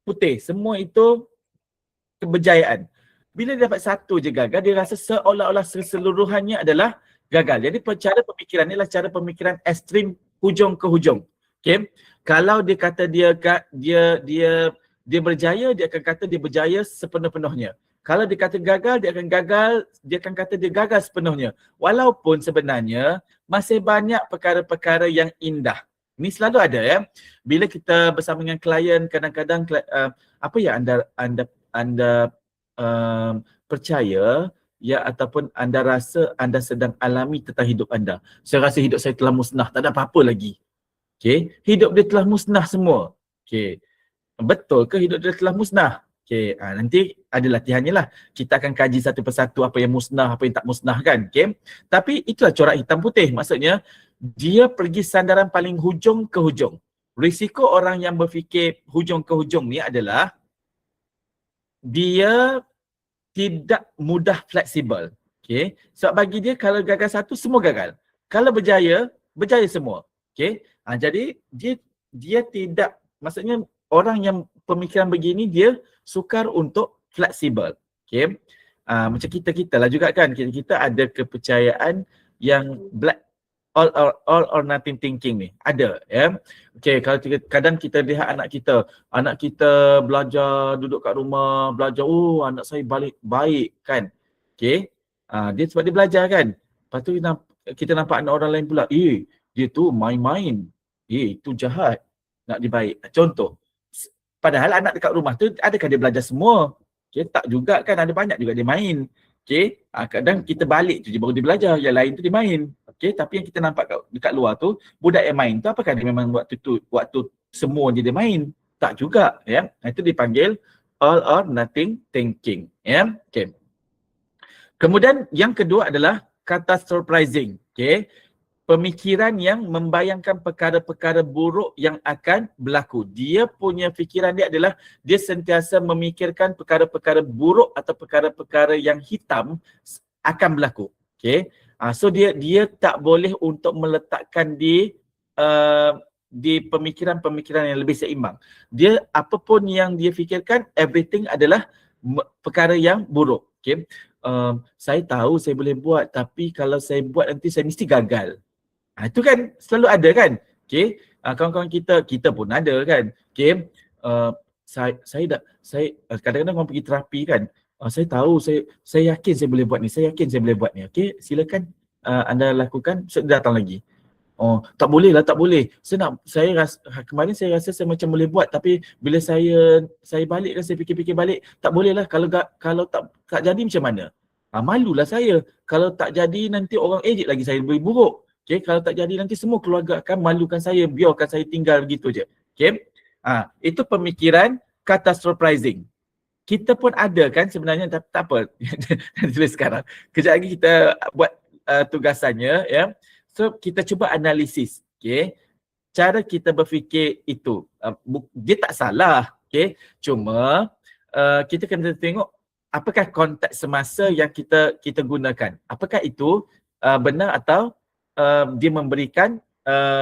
putih. Semua itu keberjayaan. Bila dia dapat satu je gagal, dia rasa seolah-olah keseluruhannya adalah gagal. Jadi cara pemikiran ni adalah cara pemikiran ekstrim hujung ke hujung. Okay? Kalau dia kata dia berjaya, dia akan kata dia berjaya sepenuh-penuhnya. Kalau dia kata gagal, dia akan kata dia gagal sepenuhnya. Walaupun sebenarnya masih banyak perkara-perkara yang indah. Ini selalu ada ya. Bila kita bersama dengan klien, kadang-kadang apa yang anda percaya ya, ataupun anda rasa anda sedang alami tentang hidup anda. Saya rasa hidup saya telah musnah, tak ada apa-apa lagi. Okay. Hidup dia telah musnah semua. Okay. Betul ke hidup dia telah musnah? Okay. Nanti ada latihannya lah. Kita akan kaji satu persatu apa yang musnah, apa yang tak musnah kan. Okay. Tapi itulah corak hitam putih. Maksudnya dia pergi sandaran paling hujung ke hujung. Risiko orang yang berfikir hujung ke hujung ni adalah dia tidak mudah fleksibel. Okay. Sebab bagi dia kalau gagal satu, semua gagal. Kalau berjaya, berjaya semua. Okay. Jadi dia tidak, maksudnya orang yang pemikiran begini dia sukar untuk fleksibel. Okay. Macam kita lah juga kan. Kita ada kepercayaan yang all or nothing thinking ni. Ada ya. Okay, kalau kadang kita lihat anak kita belajar, duduk kat rumah, belajar, oh anak saya baik kan. Okay. Dia sebab dia belajar kan. Lepas tu kita nampak anak orang lain pula, dia tu main-main. Itu jahat. Nak dibaik. Contoh. Padahal anak dekat rumah tu adakah dia belajar semua? Okay, tak juga kan, ada banyak juga dia main. Okay, kadang kita balik tu je baru dia belajar, yang lain tu dia main. Okay, tapi yang kita nampak dekat luar tu, budak yang main tu apakah dia memang waktu semua dia main? Tak juga. Ya. Itu dipanggil all or nothing thinking. Ya. Okay. Kemudian yang kedua adalah catastrophizing. Okay. Pemikiran yang membayangkan perkara-perkara buruk yang akan berlaku. Dia punya fikiran dia adalah dia sentiasa memikirkan perkara-perkara buruk atau perkara-perkara yang hitam akan berlaku. Okay. So dia tak boleh untuk meletakkan di pemikiran-pemikiran yang lebih seimbang. Dia apapun yang dia fikirkan, everything adalah perkara yang buruk. Okay. Saya tahu saya boleh buat, tapi kalau saya buat nanti saya mesti gagal. Itu kan selalu ada kan. Okay. Kawan-kawan kita pun ada kan. Okay. Saya kadang-kadang orang pergi terapi kan. Saya tahu, saya yakin saya boleh buat ni. Saya yakin saya boleh buat ni. Okay. Silakan anda lakukan. Dia datang lagi. Oh, tak boleh lah, tak boleh. Kemarin saya rasa saya macam boleh buat, tapi bila saya balik kan, saya fikir-fikir balik, tak boleh lah. Kalau tak jadi macam mana? Malulah saya. Kalau tak jadi nanti orang edit lagi saya lebih buruk. Okay, kalau tak jadi nanti semua keluarga akan malukan saya, biarkan saya tinggal begitu je. Okay. Itu pemikiran catastrophizing. Kita pun ada kan sebenarnya, tapi tak apa. Tulis sekarang. Kejap lagi kita buat tugasannya ya. So kita cuba analisis. Okay. Cara kita berfikir itu dia tak salah. Okay. Cuma kita kena tengok apakah konteks semasa yang kita gunakan. Apakah itu benar atau dia memberikan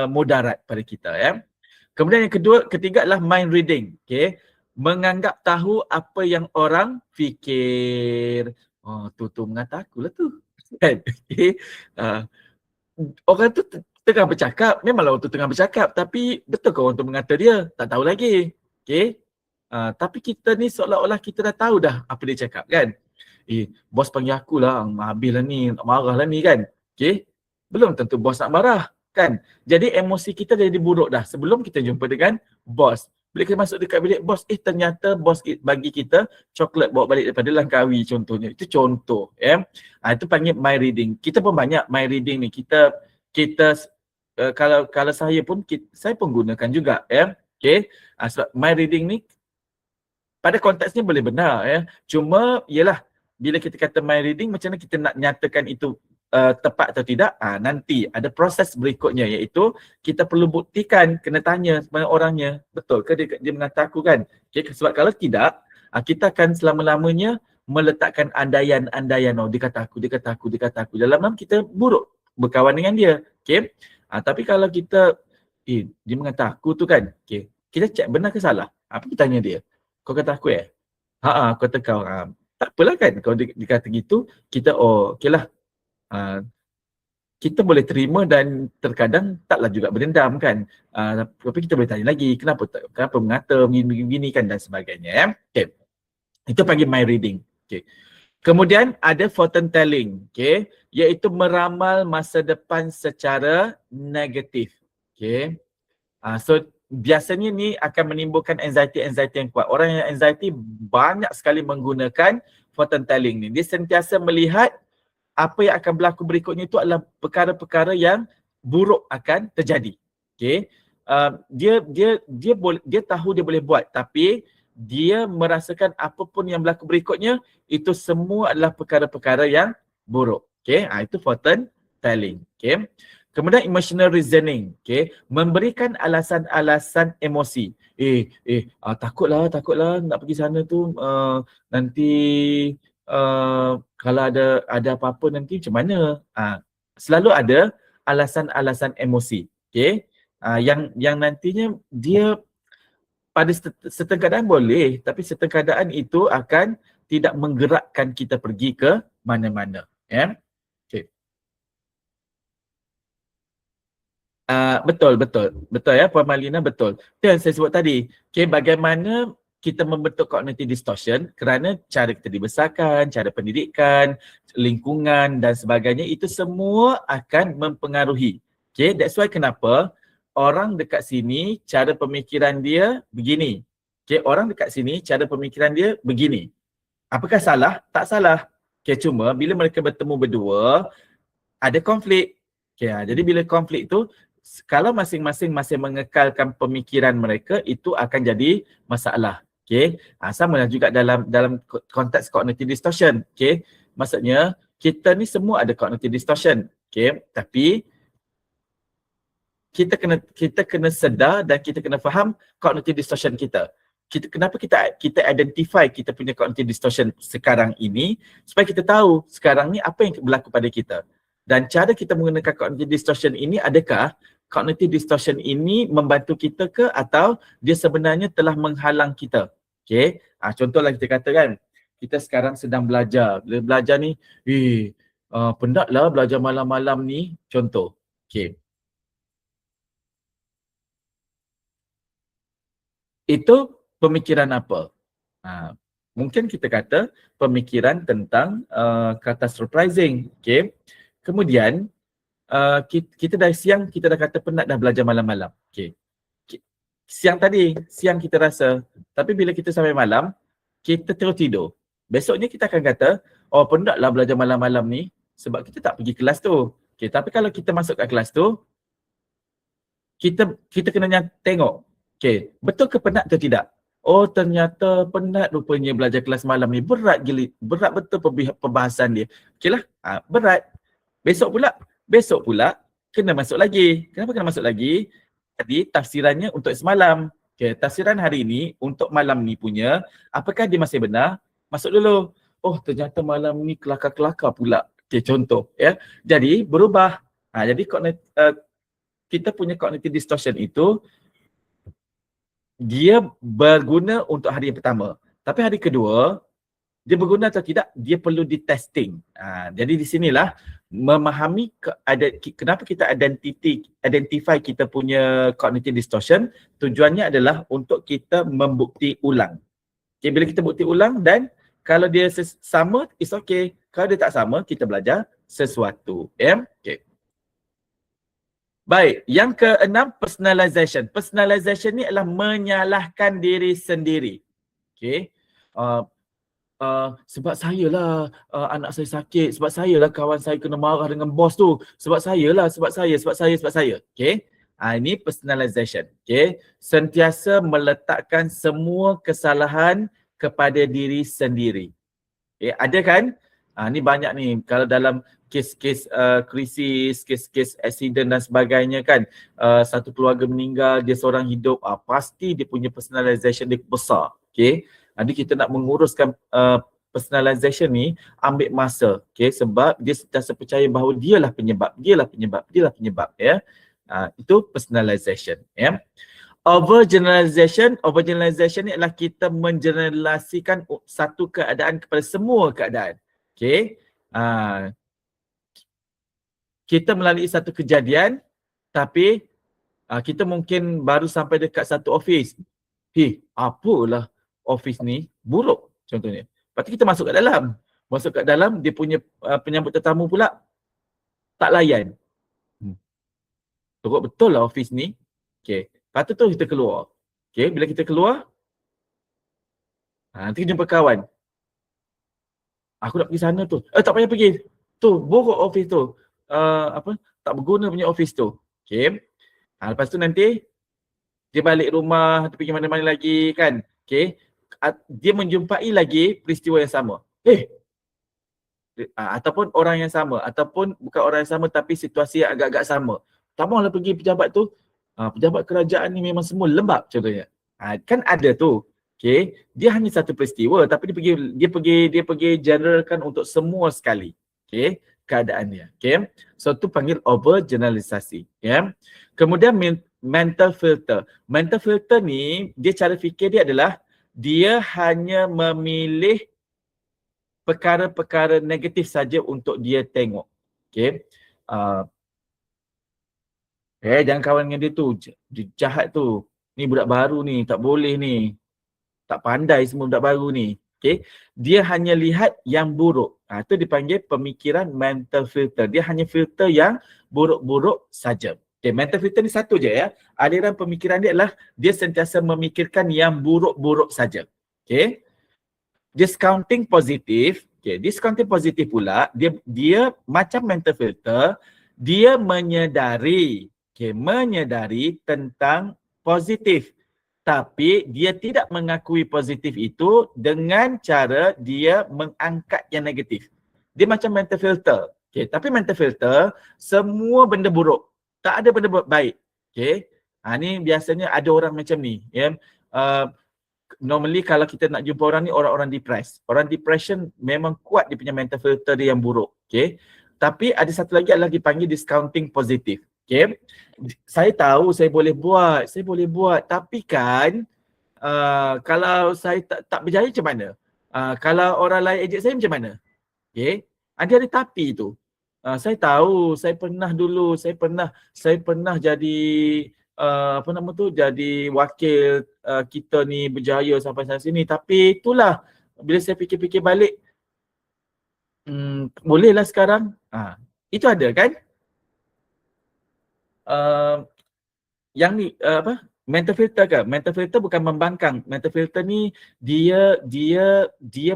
mudarat pada kita ya. Kemudian yang ketiga adalah mind reading. Okay. Menganggap tahu apa yang orang fikir. Tu mengata akulah tu. Kan? Okay. Orang tu tengah bercakap, memanglah orang tu tengah bercakap, tapi betul ke orang tu mengata dia? Tak tahu lagi. Okay. Tapi kita ni seolah-olah kita dah tahu dah apa dia cakap kan. Bos panggil aku lah, habis lah ni, nak marah lah ni kan. Okay. Belum tentu bos nak marah kan. Jadi emosi kita jadi buruk dah sebelum kita jumpa dengan bos. Bila kita masuk dekat bilik bos, ternyata bos bagi kita coklat bawa balik daripada Langkawi contohnya. Itu contoh. Itu panggil my reading. Kita pun banyak my reading ni. Kita kalau saya pun gunakan juga. Okay. Sebab my reading ni pada konteksnya boleh benar. Cuma ialah bila kita kata my reading, macam mana kita nak nyatakan itu tepat atau tidak, nanti ada proses berikutnya, iaitu kita perlu buktikan, kena tanya sebenarnya orangnya, betul ke dia mengata aku kan. Okay, sebab kalau tidak, kita akan selama-lamanya meletakkan andaian-andaian, dia kata aku. Dalam kita buruk berkawan dengan dia. Okay. Tapi kalau kita, dia mengata aku tu kan, okay, kita cek benar ke salah? Apa kita tanya dia? Kau kata aku aku kata kau. Tak apalah kan, kalau dia kata gitu, kita okey lah. Kita boleh terima dan terkadang taklah juga berdendam kan. Tapi kita boleh tanya lagi, kenapa mengata begini kan dan sebagainya. Okay. Itu panggil mind reading. Okay. Kemudian ada fortune telling, okay, iaitu meramal masa depan secara negatif. Okay. So biasanya ni akan menimbulkan anxiety yang kuat. Orang yang anxiety banyak sekali menggunakan fortune telling ni. Dia sentiasa melihat apa yang akan berlaku berikutnya itu adalah perkara-perkara yang buruk akan terjadi. Okay. Dia tahu dia boleh buat, tapi dia merasakan apapun yang berlaku berikutnya itu semua adalah perkara-perkara yang buruk. Okay. Itu fortune telling. Okay. Kemudian emotional reasoning, okay, memberikan alasan-alasan emosi. Takutlah nak pergi sana tu, nanti kalau ada apa-apa nanti macam mana. Selalu ada alasan-alasan emosi, okay, yang nantinya dia pada setengah keadaan boleh, tapi setengah keadaan itu akan tidak menggerakkan kita pergi ke mana-mana. Okay. Betul ya Puan Malina, betul. Itu yang saya sebut tadi. Okay, bagaimana kita membentuk cognitive distortion kerana cara kita dibesarkan, cara pendidikan, lingkungan dan sebagainya, itu semua akan mempengaruhi. Okay, that's why kenapa orang dekat sini cara pemikiran dia begini. Okay, orang dekat sini cara pemikiran dia begini. Apakah salah? Tak salah. Okay, cuma bila mereka bertemu berdua, ada konflik. Okay, jadi bila konflik tu, kalau masing-masing masih mengekalkan pemikiran mereka, itu akan jadi masalah. Okay. Sama juga dalam konteks cognitive distortion. Okay. Maksudnya kita ni semua ada cognitive distortion. Okay. Tapi kita kena sedar dan kita kena faham cognitive distortion kita. Kenapa kita identify kita punya cognitive distortion sekarang ini, supaya kita tahu sekarang ni apa yang berlaku pada kita. Dan cara kita menggunakan cognitive distortion ini, adakah cognitive distortion ini membantu kita ke atau dia sebenarnya telah menghalang kita? Okay. Contohlah kita katakan, kita sekarang sedang belajar. Bila belajar ni, penatlah belajar malam-malam ni, contoh. Okay. Itu pemikiran apa? Mungkin kita kata pemikiran tentang catastrophizing. Okay. Kemudian, kita dari siang kita dah kata penat dah belajar malam-malam. Okay. Siang kita rasa, tapi bila kita sampai malam, kita terus tidur. Besoknya kita akan kata, penatlah belajar malam-malam ni sebab kita tak pergi kelas tu. Okay. Tapi kalau kita masuk kat kelas tu, kita kena tengok, okay, betul ke penat atau tidak? Ternyata penat rupanya belajar kelas malam ni. Berat betul perbahasan dia. Okay lah, berat. Besok pula kena masuk lagi. Kenapa kena masuk lagi? Jadi tafsirannya untuk semalam. Okay, tafsiran hari ini untuk malam ni punya, apakah dia masih benar? Masuk dulu. Ternyata malam ni kelakar-kelakar pula. Okay, contoh. Ya. Jadi berubah. Jadi kita punya cognitive distortion itu, dia berguna untuk hari yang pertama. Tapi hari kedua, dia berguna atau tidak, dia perlu di testing. Jadi di sinilah memahami kenapa kita identify kita punya cognitive distortion. Tujuannya adalah untuk kita membukti ulang. Okay, bila kita bukti ulang dan kalau dia sama, it's okay. Kalau dia tak sama, kita belajar sesuatu. Okay. Baik, yang keenam, personalization. Personalization ni adalah menyalahkan diri sendiri. Okay. Sebab saya lah anak saya sakit, sebab saya lah kawan saya kena marah dengan bos tu, sebab saya lah, sebab saya. Okay. Ini personalization. Okay. Sentiasa meletakkan semua kesalahan kepada diri sendiri. Okay. Ada kan? Ni banyak ni kalau dalam kes-kes krisis, kes-kes accident dan sebagainya kan, satu keluarga meninggal, dia seorang hidup, pasti dia punya personalization dia besar. Okay. Jadi kita nak menguruskan personalization ni ambil masa, okay? Sebab dia sentiasa percaya bahawa dialah penyebab. Ya. Itu personalization. Ya. Overgeneralization ni adalah kita mengeneralisasikan satu keadaan kepada semua keadaan. Okay. Kita melalui satu kejadian, tapi kita mungkin baru sampai dekat satu office. Apalah office ni buruk contohnya. Lepas tu kita masuk kat dalam. Dia punya penyambut tetamu pula tak layan. Teruk betul lah office ni. Okay. Lepas tu kita keluar. Okay. Bila kita keluar, nanti jumpa kawan. Aku nak pergi sana tu. Tak payah pergi. Tu, buruk office tu. Tak berguna punya office tu. Okay. Lepas tu nanti dia balik rumah, dia pergi mana-mana lagi kan. Okay. Dia menjumpai lagi peristiwa yang sama. Ataupun orang yang sama. Ataupun bukan orang yang sama tapi situasi yang agak-agak sama. Tak maulah pergi pejabat tu. Pejabat kerajaan ni memang semua lembab contohnya. Kan ada tu. Okay. Dia hanya satu peristiwa tapi dia pergi generalkan untuk semua sekali. Okay. Keadaannya. Okay. So tu panggil overgeneralisasi. Yeah. Kemudian mental filter. Mental filter ni, dia cara fikir dia adalah dia hanya memilih perkara-perkara negatif saja untuk dia tengok. Okay. Jangan kawan dengan dia tu. Dia jahat tu. Ni budak baru ni. Tak boleh ni. Tak pandai semua budak baru ni. Okay. Dia hanya lihat yang buruk. Itu dipanggil pemikiran mental filter. Dia hanya filter yang buruk-buruk saja. Okay, mental filter ni satu je ya. Aliran pemikiran dia adalah dia sentiasa memikirkan yang buruk-buruk saja. Okay. Discounting positif. Okay, discounting positif pula dia macam mental filter, dia menyedari tentang positif. Tapi dia tidak mengakui positif itu dengan cara dia mengangkat yang negatif. Dia macam mental filter. Okay, tapi mental filter semua benda buruk. Tak ada benda baik. Okay. Ni biasanya ada orang macam ni. Ya. Normally kalau kita nak jumpa orang ni, orang-orang depressed. Orang depression memang kuat dia punya mental filter dia yang buruk. Okay. Tapi ada satu lagi adalah dipanggil discounting positif. Okay. Saya tahu saya boleh buat. Tapi kan kalau saya tak berjaya macam mana? Kalau orang lain ejek saya macam mana? Okay. Ada tapi tu. Saya tahu, saya pernah jadi jadi wakil kita ni berjaya sampai sana sini, tapi itulah bila saya fikir-fikir balik bolehlah sekarang. Itu ada kan? Yang ni mental filter ke? Mental filter bukan membangkang. Mental filter ni dia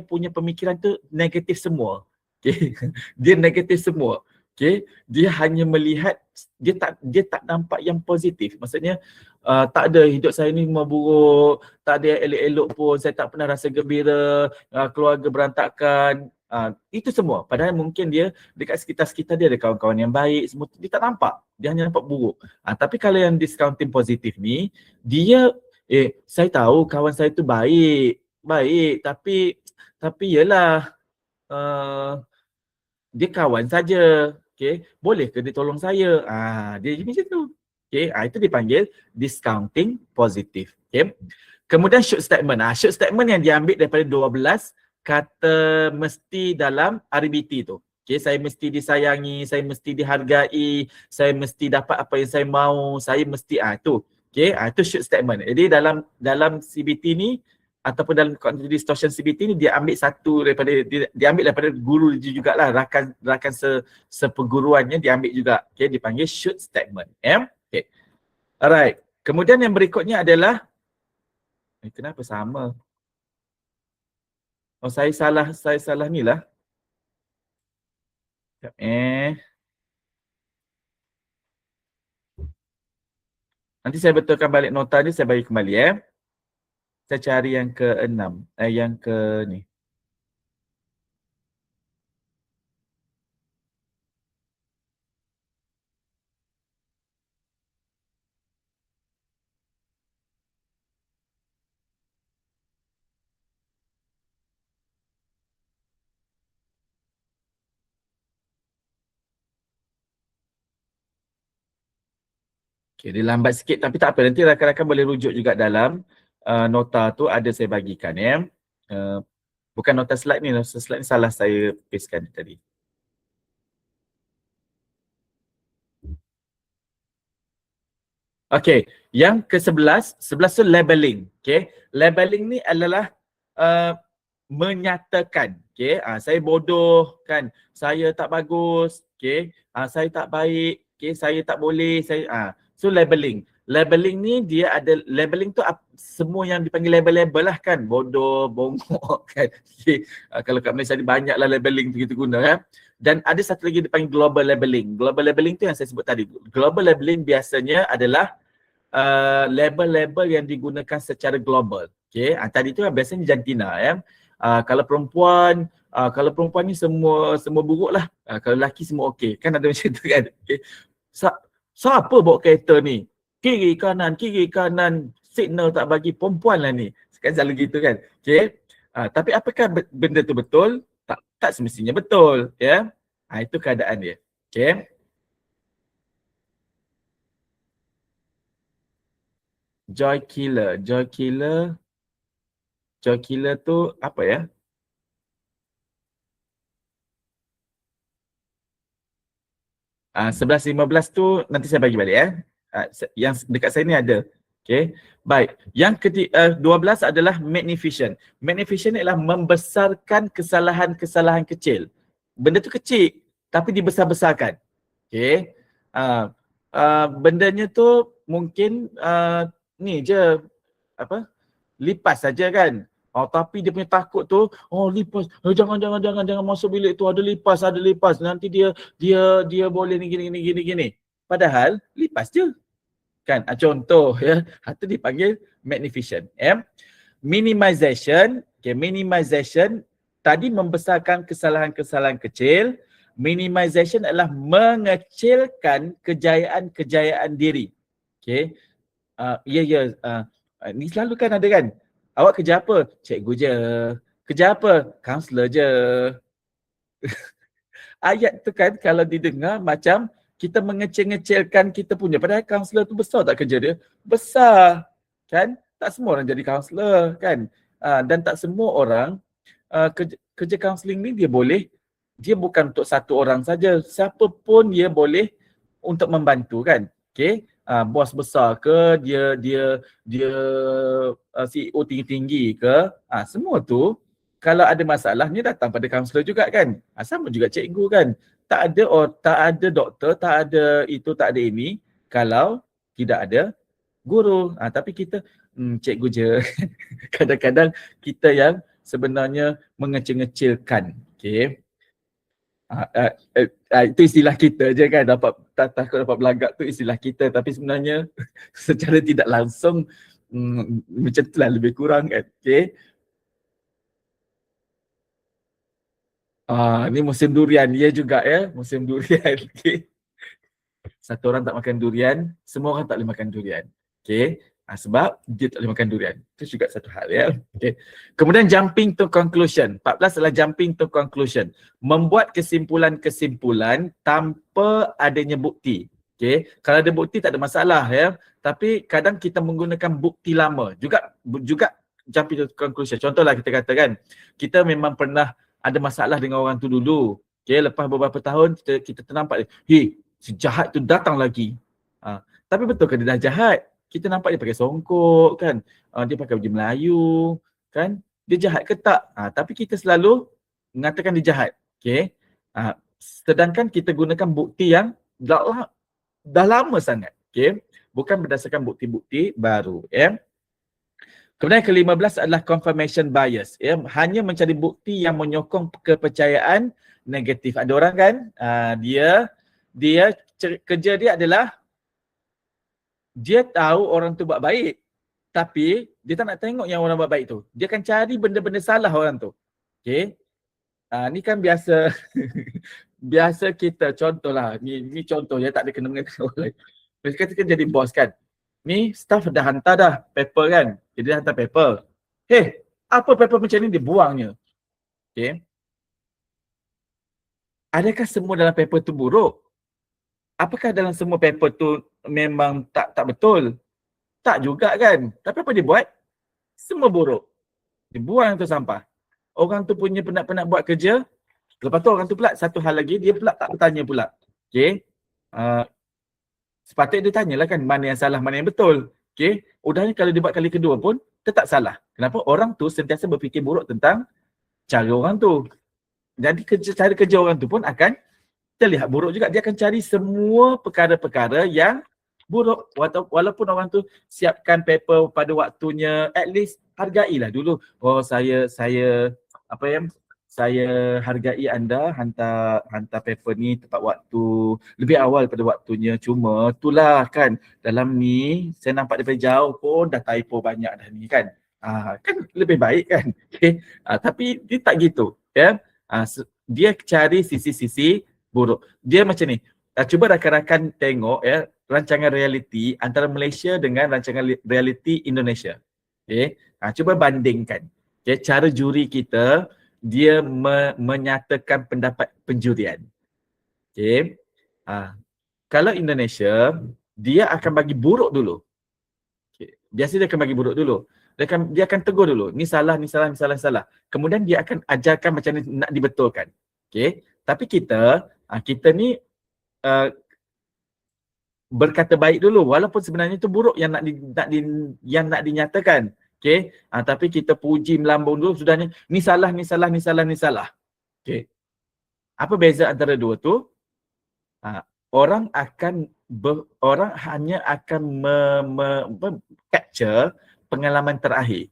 punya pemikiran tu negatif semua. Okay. Dia negatif semua. Okay. Dia hanya melihat, dia tak nampak yang positif. Maksudnya tak ada hidup saya ni memang buruk, tak ada elok-elok pun, saya tak pernah rasa gembira, keluarga berantakan. Itu semua. Padahal mungkin dia dekat sekitar-sekitar dia ada kawan-kawan yang baik, semua dia tak nampak. Dia hanya nampak buruk. Tapi kalau yang discounting positif ni, dia saya tahu kawan saya tu baik, tapi yalah dia kawan saja. Okay. Boleh ke dia tolong saya? Dia macam tu. Okay. Itu dipanggil discounting positif. Okay. Kemudian should statement. Should statement yang diambil daripada 12 kata mesti dalam RBT tu. Okay, saya mesti disayangi, saya mesti dihargai, saya mesti dapat apa yang saya mahu, saya mesti tu. Okay, itu should statement. Jadi dalam CBT ni ataupun dalam cognitive distortion CBT ni dia ambil satu daripada dia ambil daripada guru dia jugalah, rakan seperguruannya dia ambil juga. Okay, dipanggil should statement. Okay. Alright. Kemudian yang berikutnya adalah kenapa sama? Oh, saya salah ni lah. Nanti saya betulkan balik nota ni, saya bagi kembali Saya cari yang ke-6. Yang ke ni. Okay, dia lambat sikit tapi tak apa. Nanti rakan-rakan boleh rujuk juga dalam nota tu, ada saya bagikan bukan nota slide ni, nota slide ni salah saya pastekan tadi. Okay, yang ke-11 tu labeling. Okay, labeling ni adalah menyatakan. Okay, saya bodoh kan, saya tak bagus, okay, saya tak baik, okay, saya tak boleh, so labeling. Labeling ni dia ada, labeling tu semua yang dipanggil label-label lah kan, bodoh, bongok kan. Okay. Kalau kat Malaysia ni banyaklah labeling tu kita guna Dan ada satu lagi dipanggil global labeling. Global labeling tu yang saya sebut tadi. Global labeling biasanya adalah label-label yang digunakan secara global. Okay. Tadi tu biasanya jantina kalau perempuan ni semua buruk lah. Kalau lelaki semua okey. Kan ada macam tu kan. Okay. Siapa bawa kereta ni? Kiri kanan, signal tak bagi, perempuan lah ni. Kan selalu gitu kan. Okay. Tapi apakah benda tu betul? Tak semestinya betul. Itu keadaan dia. Okay. Joy killer tu apa 11-15 tu nanti saya bagi balik yang dekat saya ni ada. Okay. Baik. Yang 12 adalah magnificent. Magnificent adalah membesarkan kesalahan-kesalahan kecil. Benda tu kecil tapi dibesar-besarkan. Okay. Bendanya tu mungkin ni je lipas saja kan. Tapi dia punya takut tu, lipas, jangan masuk bilik tu, ada lipas, nanti dia boleh ni gini. Padahal lipas je. Kan? Contoh itu dipanggil magnificent. Minimization, minimization tadi membesarkan kesalahan-kesalahan kecil. Minimization adalah mengecilkan kejayaan-kejayaan diri. Okay. Ni selalu kan ada kan. Awak kerja apa? Cikgu je. Kerja apa? Kaunselor je. Ayat tu kan kalau didengar macam kita mengecil-ngecilkan kita punya. Padahal kaunselor tu besar tak kerja dia? Besar. Kan? Tak semua orang jadi kaunselor kan. Dan tak semua orang kerja kaunseling ni dia bukan untuk satu orang saja. Siapa pun dia boleh untuk membantu kan. Okay. Bos besar ke, dia CEO tinggi-tinggi ke, semua tu kalau ada masalah ni datang pada kaunselor juga kan. Sama juga cikgu kan. Tak ada doktor, tak ada itu, tak ada ini kalau tidak ada guru. Tapi kita cikgu je. Kadang-kadang kita yang sebenarnya mengecil-ngecilkan. Okay. Itu istilah kita je kan, takut dapat belagak tu istilah kita, tapi sebenarnya secara tidak langsung macam tu lah lebih kurang kan. Okay. Ni musim durian dia juga musim durian. Okay. Satu orang tak makan durian, semua orang tak boleh makan durian. Okay. Sebab dia tak boleh makan durian. Itu juga satu hal Okay. Kemudian jumping to conclusion. 14 adalah jumping to conclusion. Membuat kesimpulan-kesimpulan tanpa adanya bukti. Okay. Kalau ada bukti tak ada masalah Tapi kadang kita menggunakan bukti lama. Juga jump into conclusion. Contohlah kita katakan, kita memang pernah ada masalah dengan orang tu dulu. Okay, lepas beberapa tahun kita ternampak, si jahat tu datang lagi. Tapi betul ke dia dah jahat? Kita nampak dia pakai songkok kan, dia pakai baju Melayu kan, dia jahat ke tak? Tapi kita selalu mengatakan dia jahat. Okay. Sedangkan kita gunakan bukti yang dah lama sangat. Okay. Bukan berdasarkan bukti-bukti baru. Kemudian ke-15 adalah confirmation bias. Hanya mencari bukti yang menyokong kepercayaan negatif. Ada orang kan, dia kerja dia adalah dia tahu orang tu buat baik, tapi dia tak nak tengok yang orang buat baik tu. Dia akan cari benda-benda salah orang tu. Okay. Ni kan biasa biasa kita, contohlah, ni contoh ya, tak ada kena-mengena orang lain. Kita jadi bos kan. Ni staff dah hantar dah paper kan. Dia dah hantar paper. Apa paper macam ni dia buangnya. Okay. Adakah semua dalam paper tu buruk? Apakah dalam semua paper tu memang tak betul? Tak juga kan. Tapi apa dia buat? Semua buruk. Dia buang tu sampah. Orang tu punya penat-penat buat kerja. Lepas tu orang tu pula satu hal lagi, dia pula tak bertanya pula. Okay. Sepatutnya dia tanyalah kan mana yang salah, mana yang betul. Okay. Udahnya kalau dia buat kali kedua pun tetap salah. Kenapa? Orang tu sentiasa berfikir buruk tentang cara orang tu. Jadi cara kerja orang tu pun akan terlihat buruk juga. Dia akan cari semua perkara-perkara yang buruk. Walaupun orang tu siapkan paper pada waktunya, at least hargailah dulu. Oh saya hargai anda hantar paper ni tepat waktu, lebih awal pada waktunya. Cuma itulah kan, dalam ni saya nampak daripada jauh pun dah typo banyak dah ni kan. Kan lebih baik kan. Okay. Tapi dia tak gitu. Ya. Dia cari sisi-sisi buruk. Dia macam ni. Cuba rakan-rakan tengok ya rancangan realiti antara Malaysia dengan rancangan realiti Indonesia. Okay. Cuba bandingkan. Okay. Cara juri kita, dia menyatakan pendapat penjurian. Okay. Kalau Indonesia, dia akan bagi buruk dulu. Okay. Biasa dia akan bagi buruk dulu. Dia akan tegur dulu. Ni salah. Kemudian dia akan ajarkan macam ni nak dibetulkan. Okay. Tapi kita ni berkata baik dulu. Walaupun sebenarnya itu buruk yang nak dinyatakan. Okay. Tapi kita puji melambung dulu sudahnya. Ni salah. Okay. Apa beza antara dua tu? Orang hanya akan capture pengalaman terakhir.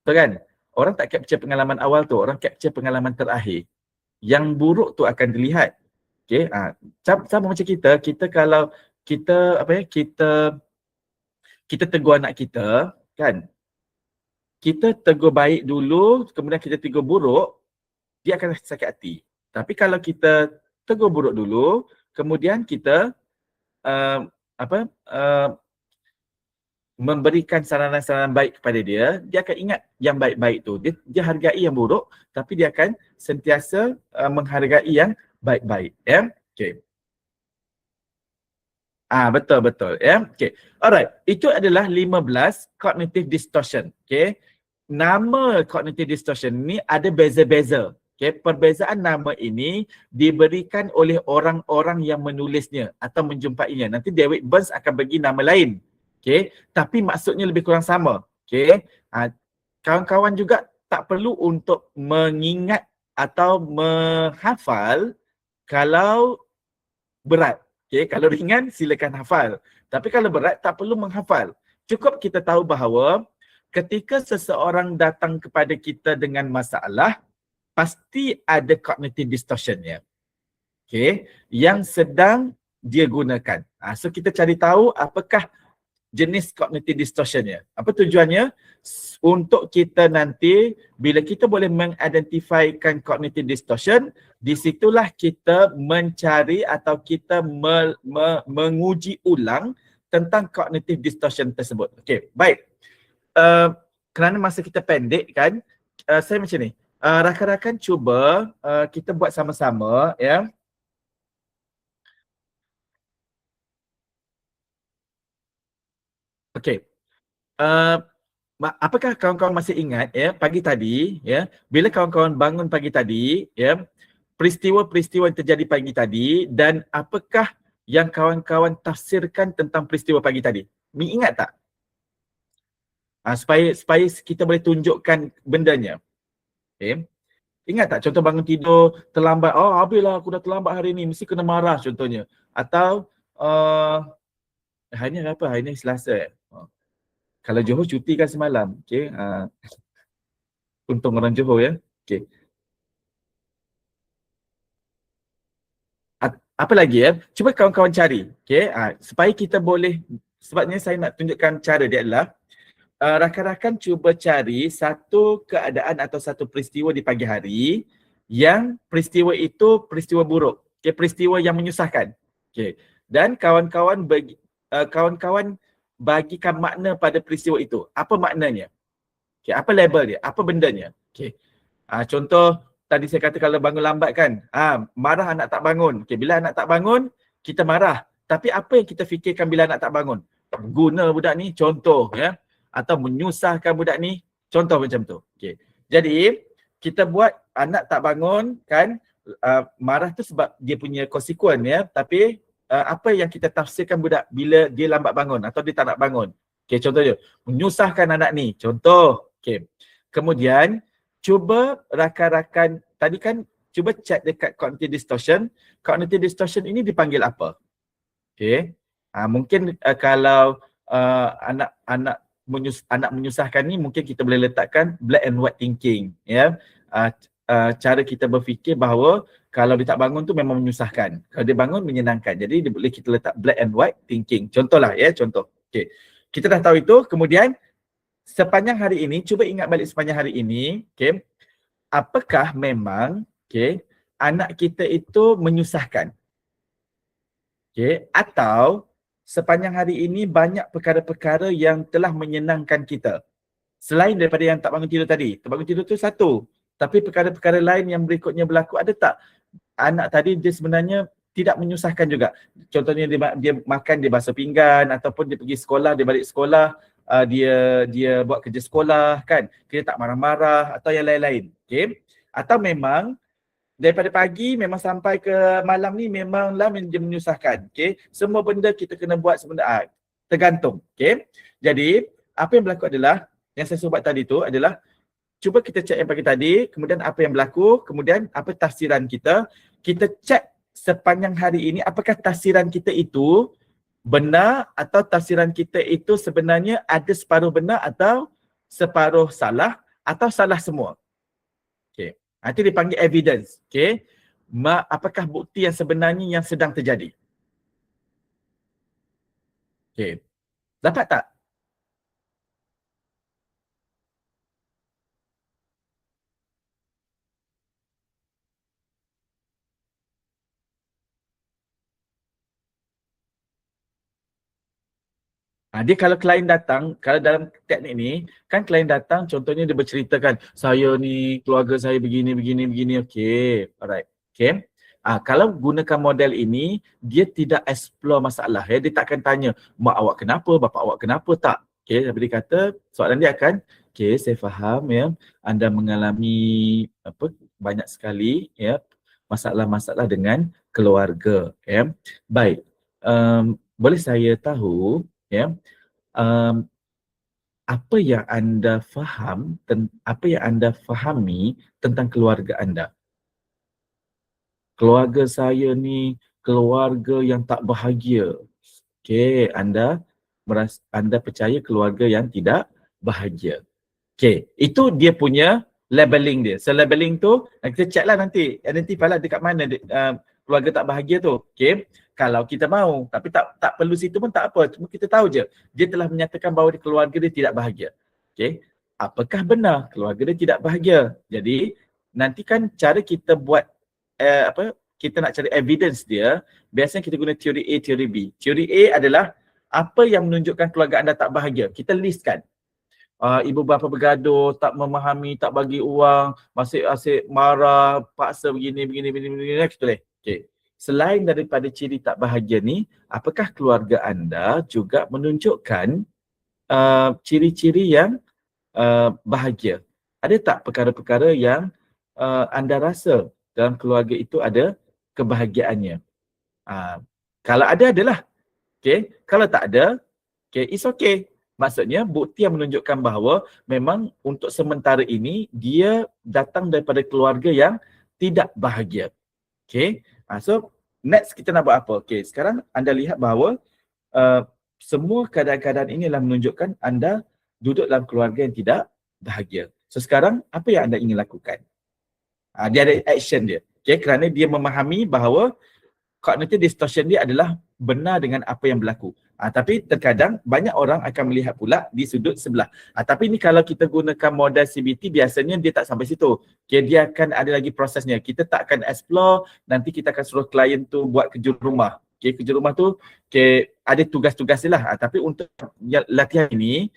Betul kan? Orang tak capture pengalaman awal tu, orang capture pengalaman terakhir. Yang buruk tu akan dilihat. Okay? Sama macam kita kalau kita tegur anak kita, kan? Kita tegur baik dulu, kemudian kita tegur buruk, dia akan sakit hati. Tapi kalau kita tegur buruk dulu, kemudian kita memberikan saranan-saranan baik kepada dia akan ingat yang baik-baik tu. Dia hargai yang buruk, tapi dia akan sentiasa menghargai yang baik-baik. Ya? Okay. Betul. Ya? Okay. Alright. Itu adalah 15 cognitive distortion. Okay. Nama cognitive distortion ni ada beza-beza. Okay. Perbezaan nama ini diberikan oleh orang-orang yang menulisnya atau menjumpainya. Nanti David Burns akan bagi nama lain. Okay. Tapi maksudnya lebih kurang sama. Okay. Kawan-kawan juga tak perlu untuk mengingat atau menghafal kalau berat. Okay. Kalau ringan silakan hafal. Tapi kalau berat tak perlu menghafal. Cukup kita tahu bahawa ketika seseorang datang kepada kita dengan masalah, pasti ada cognitive distortionnya. Okay. Yang sedang dia gunakan. So kita cari tahu apakah jenis cognitive distortionnya. Apa tujuannya? Untuk kita nanti, bila kita boleh mengidentifikan cognitive distortion, di situlah kita mencari atau kita menguji ulang tentang cognitive distortion tersebut. Okay, baik. Kerana masa kita pendek kan, saya macam ni. Rakan-rakan cuba kita buat sama-sama ya. Okay. apakah kawan-kawan masih ingat ya pagi tadi ya, bila kawan-kawan bangun pagi tadi ya, peristiwa-peristiwa yang terjadi pagi tadi dan apakah yang kawan-kawan tafsirkan tentang peristiwa pagi tadi? Ingat tak? Supaya kita boleh tunjukkan bendanya. Okay. Ingat tak contoh bangun tidur terlambat, oh habislah aku dah terlambat hari ni, mesti kena marah contohnya. Atau hari ni apa? Hari ni Selasa. Kalau Johor cuti kan semalam. Okay. Untung orang Johor ya. Okay. Apa lagi ya? Cuba kawan-kawan cari. Okay. Supaya kita boleh, sebabnya saya nak tunjukkan cara dia adalah rakan-rakan cuba cari satu keadaan atau satu peristiwa di pagi hari yang peristiwa itu peristiwa buruk. Okay. Peristiwa yang menyusahkan. Okay. Dan kawan-kawan bagikan makna pada peristiwa itu. Apa maknanya? Okay. Apa label dia? Apa bendanya? Okay. Contoh tadi saya kata kalau bangun lambat kan, marah anak tak bangun. Okay, bila anak tak bangun, kita marah. Tapi apa yang kita fikirkan bila anak tak bangun? Guna budak ni, contoh ya. Atau menyusahkan budak ni, contoh macam tu. Okay. Jadi, kita buat anak tak bangun kan, marah tu sebab dia punya konsekuen ya. Tapi apa yang kita tafsirkan budak bila dia lambat bangun atau dia tak nak bangun. Okay, contohnya, menyusahkan anak ni, contoh. Okay. Kemudian, cuba rakan-rakan, tadi kan cuba check dekat cognitive distortion. Cognitive distortion ini dipanggil apa? Okay. Mungkin kalau anak menyusahkan ni mungkin kita boleh letakkan black and white thinking. Ya. Cara kita berfikir bahawa kalau dia tak bangun tu memang menyusahkan. Kalau dia bangun menyenangkan. Jadi boleh kita letak black and white thinking. Contohlah ya, contoh. Okay. Kita dah tahu itu, kemudian sepanjang hari ini, cuba ingat balik sepanjang hari ini, okay, apakah memang anak kita itu menyusahkan? Okay, atau sepanjang hari ini banyak perkara-perkara yang telah menyenangkan kita. Selain daripada yang tak bangun tidur tadi. Tak bangun tidur tu satu. Tapi perkara-perkara lain yang berikutnya berlaku, ada tak anak tadi dia sebenarnya tidak menyusahkan juga? Contohnya dia makan, dia basuh pinggan, ataupun dia pergi sekolah, dia balik sekolah, dia buat kerja sekolah kan, kita tak marah-marah atau yang lain-lain. Okay. Atau memang daripada pagi memang sampai ke malam ni memanglah dia menyusahkan. Okay. Semua benda kita kena buat sebenarnya tergantung. Okay. Jadi apa yang berlaku adalah, yang saya sebut tadi tu adalah, cuba kita cek yang pagi tadi, kemudian apa yang berlaku, kemudian apa tafsiran kita. Kita cek sepanjang hari ini apakah tafsiran kita itu benar atau tafsiran kita itu sebenarnya ada separuh benar atau separuh salah atau salah semua. Okay. Itu dipanggil evidence. Okay. Apakah bukti yang sebenarnya yang sedang terjadi? Okay. Dapat tak? Dia kalau klien datang, kalau dalam teknik ni, kan klien datang contohnya dia berceritakan, saya ni, keluarga saya begini, okey, alright, okay. Kalau gunakan model ini, dia tidak explore masalah, ya. Dia tak akan tanya, mak awak kenapa, bapa awak kenapa, tak. Okay, tapi dia kata, soalan dia akan, okay, saya faham ya, anda mengalami banyak sekali ya masalah-masalah dengan keluarga, ya. Baik, boleh saya tahu ya, apa yang anda faham, apa yang anda fahami tentang keluarga anda? Keluarga saya ni keluarga yang tak bahagia. Okey, anda percaya keluarga yang tidak bahagia. Okey, itu dia punya labeling dia. So labeling tu kita check lah nanti, identify lah dekat mana keluarga tak bahagia tu. Okey. Kalau kita mahu, tapi tak perlu situ pun tak apa. Cuma kita tahu je, dia telah menyatakan bahawa keluarga dia tidak bahagia. Okey. Apakah benar keluarga dia tidak bahagia? Jadi, nanti kan cara kita buat kita nak cari evidence dia, biasanya kita guna teori A, teori B. Teori A adalah apa yang menunjukkan keluarga anda tak bahagia. Kita listkan. Ibu bapa bergaduh, tak memahami, tak bagi uang, asyik marah, paksa begini, kita boleh. Okay. Selain daripada ciri tak bahagia ni, apakah keluarga anda juga menunjukkan ciri-ciri yang bahagia? Ada tak perkara-perkara yang anda rasa dalam keluarga itu ada kebahagiaannya? Kalau ada, adalah. Okay. Kalau tak ada, okay, it's okay. Maksudnya bukti yang menunjukkan bahawa memang untuk sementara ini dia datang daripada keluarga yang tidak bahagia. Okay. So next kita nak buat apa? Okay, sekarang anda lihat bahawa semua keadaan-keadaan inilah menunjukkan anda duduk dalam keluarga yang tidak bahagia. So sekarang apa yang anda ingin lakukan? Dia ada action dia. Okay, kerana dia memahami bahawa cognitive distortion dia adalah benar dengan apa yang berlaku. Tapi terkadang banyak orang akan melihat pula di sudut sebelah. Tapi ni kalau kita gunakan model CBT, biasanya dia tak sampai situ. Okay, dia akan ada lagi prosesnya. Kita tak akan explore, nanti kita akan suruh klien tu buat kerja rumah. Okay, kerja rumah tu ada tugas-tugas dia lah. Tapi untuk latihan ini,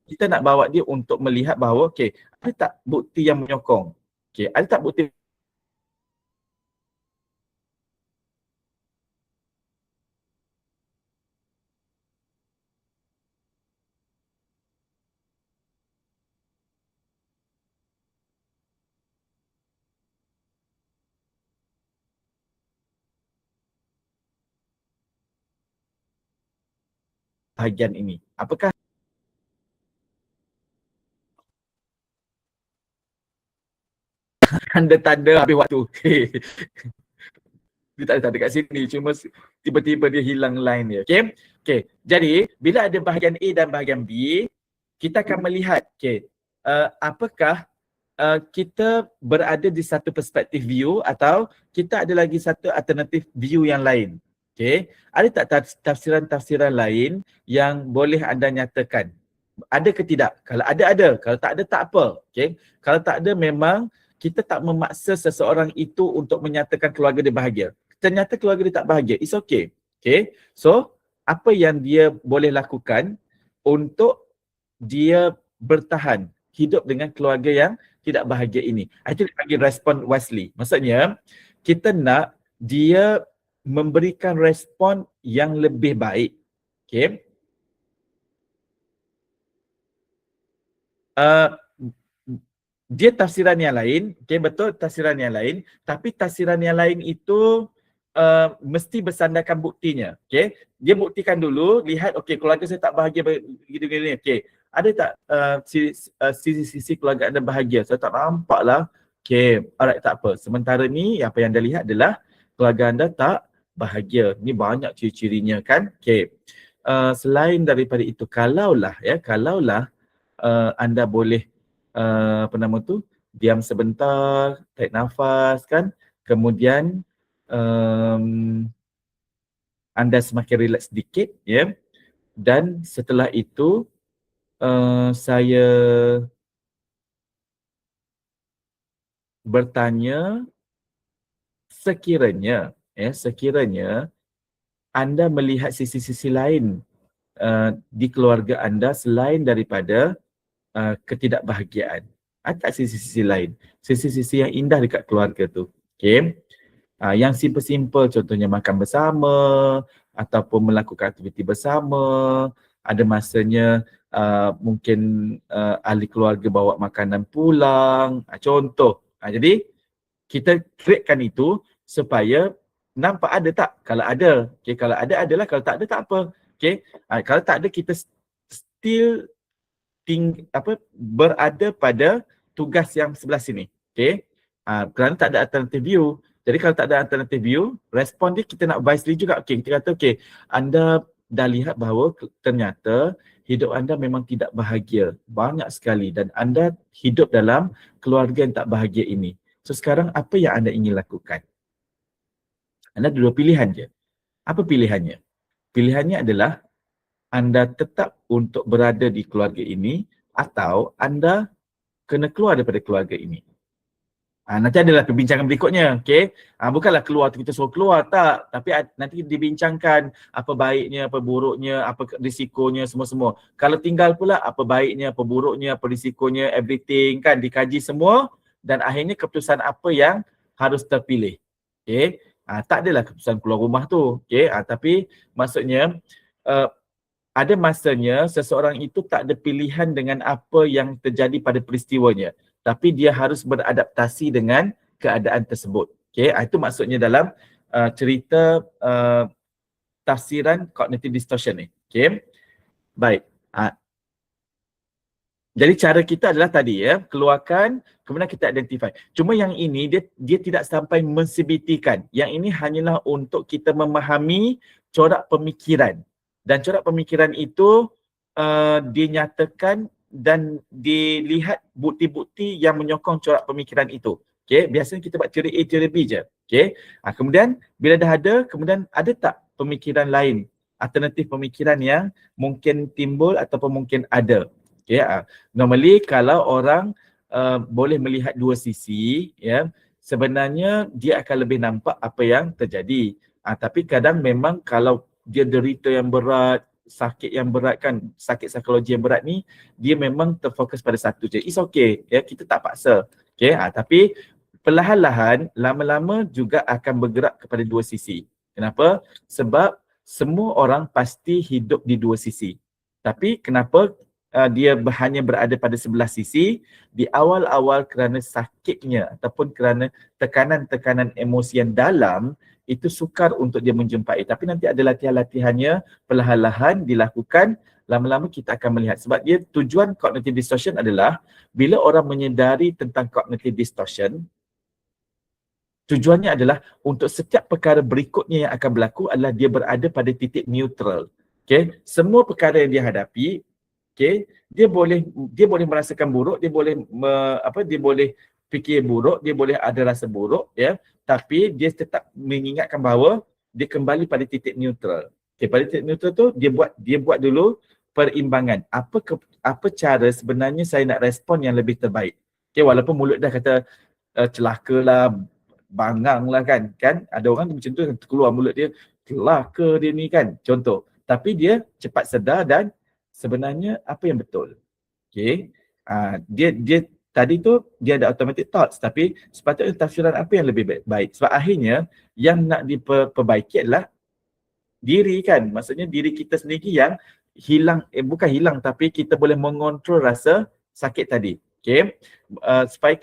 kita nak bawa dia untuk melihat bahawa ada tak bukti yang menyokong? Ada tak bukti bahagian ini? Apakah tanda-tanda habis waktu? Dia tak ada tanda kat sini, cuma tiba-tiba dia hilang line dia. Okay. Jadi bila ada bahagian A dan bahagian B, kita akan melihat apakah kita berada di satu perspektif view atau kita ada lagi satu alternatif view yang lain. Ada tak tafsiran-tafsiran lain yang boleh anda nyatakan? Ada ke tidak? Kalau ada. Kalau tak ada, tak apa. Kalau tak ada, memang kita tak memaksa seseorang itu untuk menyatakan keluarga dia bahagia. Ternyata keluarga dia tak bahagia. It's okay. So, apa yang dia boleh lakukan untuk dia bertahan hidup dengan keluarga yang tidak bahagia ini? Itu dipanggil respon Wesley. Maksudnya, kita nak dia memberikan respon yang lebih baik. Dia tafsiran yang lain, betul tafsiran yang lain, tapi tafsiran yang lain itu mesti bersandarkan buktinya. Dia buktikan dulu, lihat keluarga saya tak bahagia begini-begini. Ada tak sisi-sisi keluarga anda bahagia? Saya tak nampak lah. Alright, tak apa. Sementara ni apa yang anda lihat adalah keluarga anda tak bahagia. Ni banyak ciri-cirinya kan. Selain daripada itu, kalaulah anda boleh diam sebentar, tarik nafas kan, kemudian anda semakin relax sedikit dan setelah itu saya bertanya, sekiranya anda melihat sisi-sisi lain di keluarga anda selain daripada ketidakbahagiaan. Ada sisi-sisi lain, sisi-sisi yang indah dekat keluarga tu. Yang simple-simple, contohnya makan bersama ataupun melakukan aktiviti bersama. Ada masanya mungkin ahli keluarga bawa makanan pulang, contoh. Jadi kita createkan itu supaya nampak ada tak? Kalau ada, kalau ada adalah, kalau tak ada tak apa. Kalau tak ada, kita still berada pada tugas yang sebelah sini. Kerana tak ada alternative view. Jadi kalau tak ada alternative view, respon dia kita nak wisely juga. Kita kata anda dah lihat bahawa ternyata hidup anda memang tidak bahagia. Banyak sekali dan anda hidup dalam keluarga yang tak bahagia ini. So sekarang apa yang anda ingin lakukan? Anda ada dua pilihan je. Apa pilihannya? Pilihannya adalah anda tetap untuk berada di keluarga ini atau anda kena keluar daripada keluarga ini. Nanti adalah perbincangan berikutnya. Bukanlah keluar tu kita suruh keluar, tak. Tapi nanti dibincangkan apa baiknya, apa buruknya, apa risikonya, semua-semua. Kalau tinggal pula apa baiknya, apa buruknya, apa risikonya, everything kan dikaji semua dan akhirnya keputusan apa yang harus terpilih. Tak adalah keputusan keluar rumah tu. Tapi maksudnya ada masanya seseorang itu tak ada pilihan dengan apa yang terjadi pada peristiwanya, tapi dia harus beradaptasi dengan keadaan tersebut. Okey, itu maksudnya dalam cerita tafsiran cognitive distortion ni. Okey. Baik. Jadi cara kita adalah tadi ya, keluarkan, kemudian kita identify. Cuma yang ini dia tidak sampai mensibitikan. Yang ini hanyalah untuk kita memahami corak pemikiran. Dan corak pemikiran itu dinyatakan dan dilihat bukti-bukti yang menyokong corak pemikiran itu. Okay, biasanya kita buat teori A, teori B je. Okay, kemudian bila dah ada, kemudian ada tak pemikiran lain, alternatif pemikiran yang mungkin timbul ataupun mungkin ada. Okay, normally kalau orang boleh melihat dua sisi, ya, sebenarnya dia akan lebih nampak apa yang terjadi. Tapi kadang memang kalau dia derita yang berat, sakit yang berat kan, sakit psikologi yang berat ni, dia memang terfokus pada satu je. It's okay, ya, kita tak paksa. Okay, tapi perlahan-lahan, lama-lama juga akan bergerak kepada dua sisi. Kenapa? Sebab semua orang pasti hidup di dua sisi. Tapi kenapa dia hanya berada pada sebelah sisi? Di awal-awal kerana sakitnya ataupun kerana tekanan-tekanan emosi yang dalam, itu sukar untuk dia menjumpai. Tapi nanti ada latihan-latihannya, perlahan-lahan dilakukan, lama-lama kita akan melihat. Sebab dia tujuan cognitive distortion adalah bila orang menyedari tentang cognitive distortion, tujuannya adalah untuk setiap perkara berikutnya yang akan berlaku adalah dia berada pada titik neutral. Okay? Semua perkara yang dia hadapi, okay, dia boleh merasakan buruk, dia boleh dia boleh fikir buruk, dia boleh ada rasa buruk, ya, tapi dia tetap mengingatkan bahawa dia kembali pada titik neutral. Okay, pada titik neutral tu dia buat dulu perimbangan. Apa cara sebenarnya saya nak respon yang lebih terbaik. Okay, walaupun mulut dah kata celakalah, bangang lah kan ada orang macam tu keluar mulut dia, celaka dia ni kan, contoh. Tapi dia cepat sedar dan sebenarnya apa yang betul. Okay. Dia tadi tu dia ada automatic thoughts, tapi sepatutnya tafsiran apa yang lebih baik. Sebab akhirnya yang nak diperbaiki adalah diri kan. Maksudnya diri kita sendiri yang hilang, bukan hilang, tapi kita boleh mengontrol rasa sakit tadi. Okay. Supaya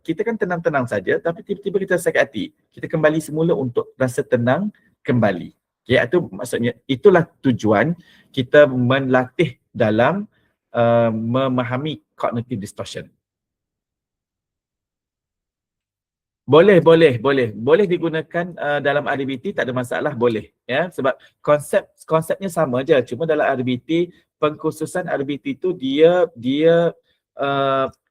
kita kan tenang-tenang saja, tapi tiba-tiba kita sakit hati. Kita kembali semula untuk rasa tenang kembali. Okay, itu maksudnya, itulah tujuan kita melatih dalam memahami cognitive distortion. Boleh digunakan dalam RBT, tak ada masalah, boleh, ya, sebab konsepnya sama je. Cuma dalam RBT, pengkhususan RBT tu dia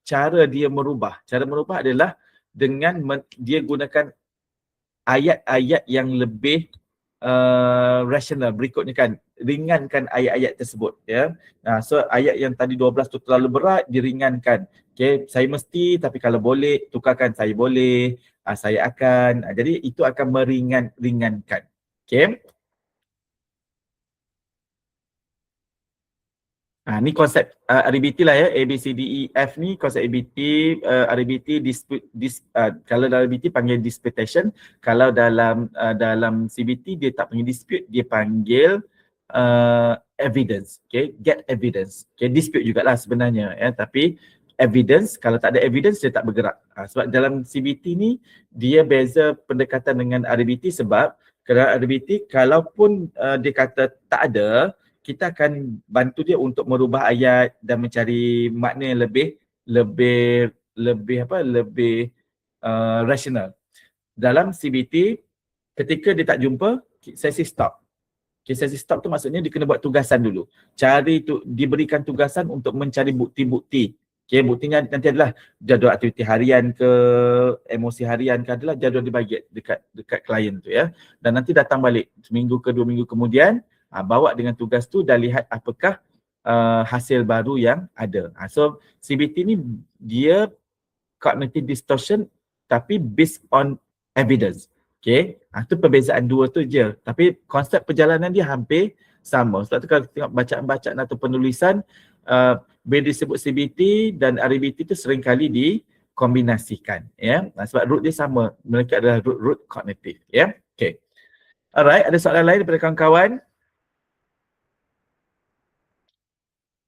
cara dia merubah. Cara merubah adalah dengan dia gunakan ayat-ayat yang lebih rasional. Berikutnya kan, ringankan ayat-ayat tersebut, ya. So ayat yang tadi 12 tu terlalu berat, diringankan. Okay, saya mesti, tapi kalau boleh tukarkan saya boleh, saya akan. Jadi itu akan ringankan. Okay. Ni konsep RBT lah, ya. A, B, C, D, E, F ni konsep RBT. RBT kalau dalam RBT panggil disputation. Kalau dalam CBT dia tak panggil dispute, dia panggil evidence. Okay, get evidence. Okay, dispute jugalah sebenarnya, ya. Tapi evidence, kalau tak ada evidence dia tak bergerak. Sebab dalam CBT ni dia beza pendekatan dengan RBT, sebab kerana RBT kalaupun dia kata tak ada, kita akan bantu dia untuk merubah ayat dan mencari makna yang lebih rasional. Dalam CBT, ketika dia tak jumpa, sesi stop. Okay, sesi stop tu maksudnya dia kena buat tugasan dulu. Diberikan tugasan untuk mencari bukti-bukti. Okay, buktinya nanti adalah jadual aktiviti harian ke, emosi harian ke, adalah jadual dibagi dekat klien tu, ya. Dan nanti datang balik seminggu ke 2 minggu kemudian, bawa dengan tugas tu dan lihat apakah hasil baru yang ada. So CBT ni dia cognitive distortion tapi based on evidence. Okay, itu perbezaan dua tu je. Tapi konsep perjalanan dia hampir sama. Sebab tu kalau tengok bacaan-bacaan atau penulisan, bila disebut CBT dan RBT tu seringkali dikombinasikan, ya. Sebab root dia sama. Mereka adalah root kognitif, ya. Okay. Alright, ada soalan lain daripada kawan-kawan?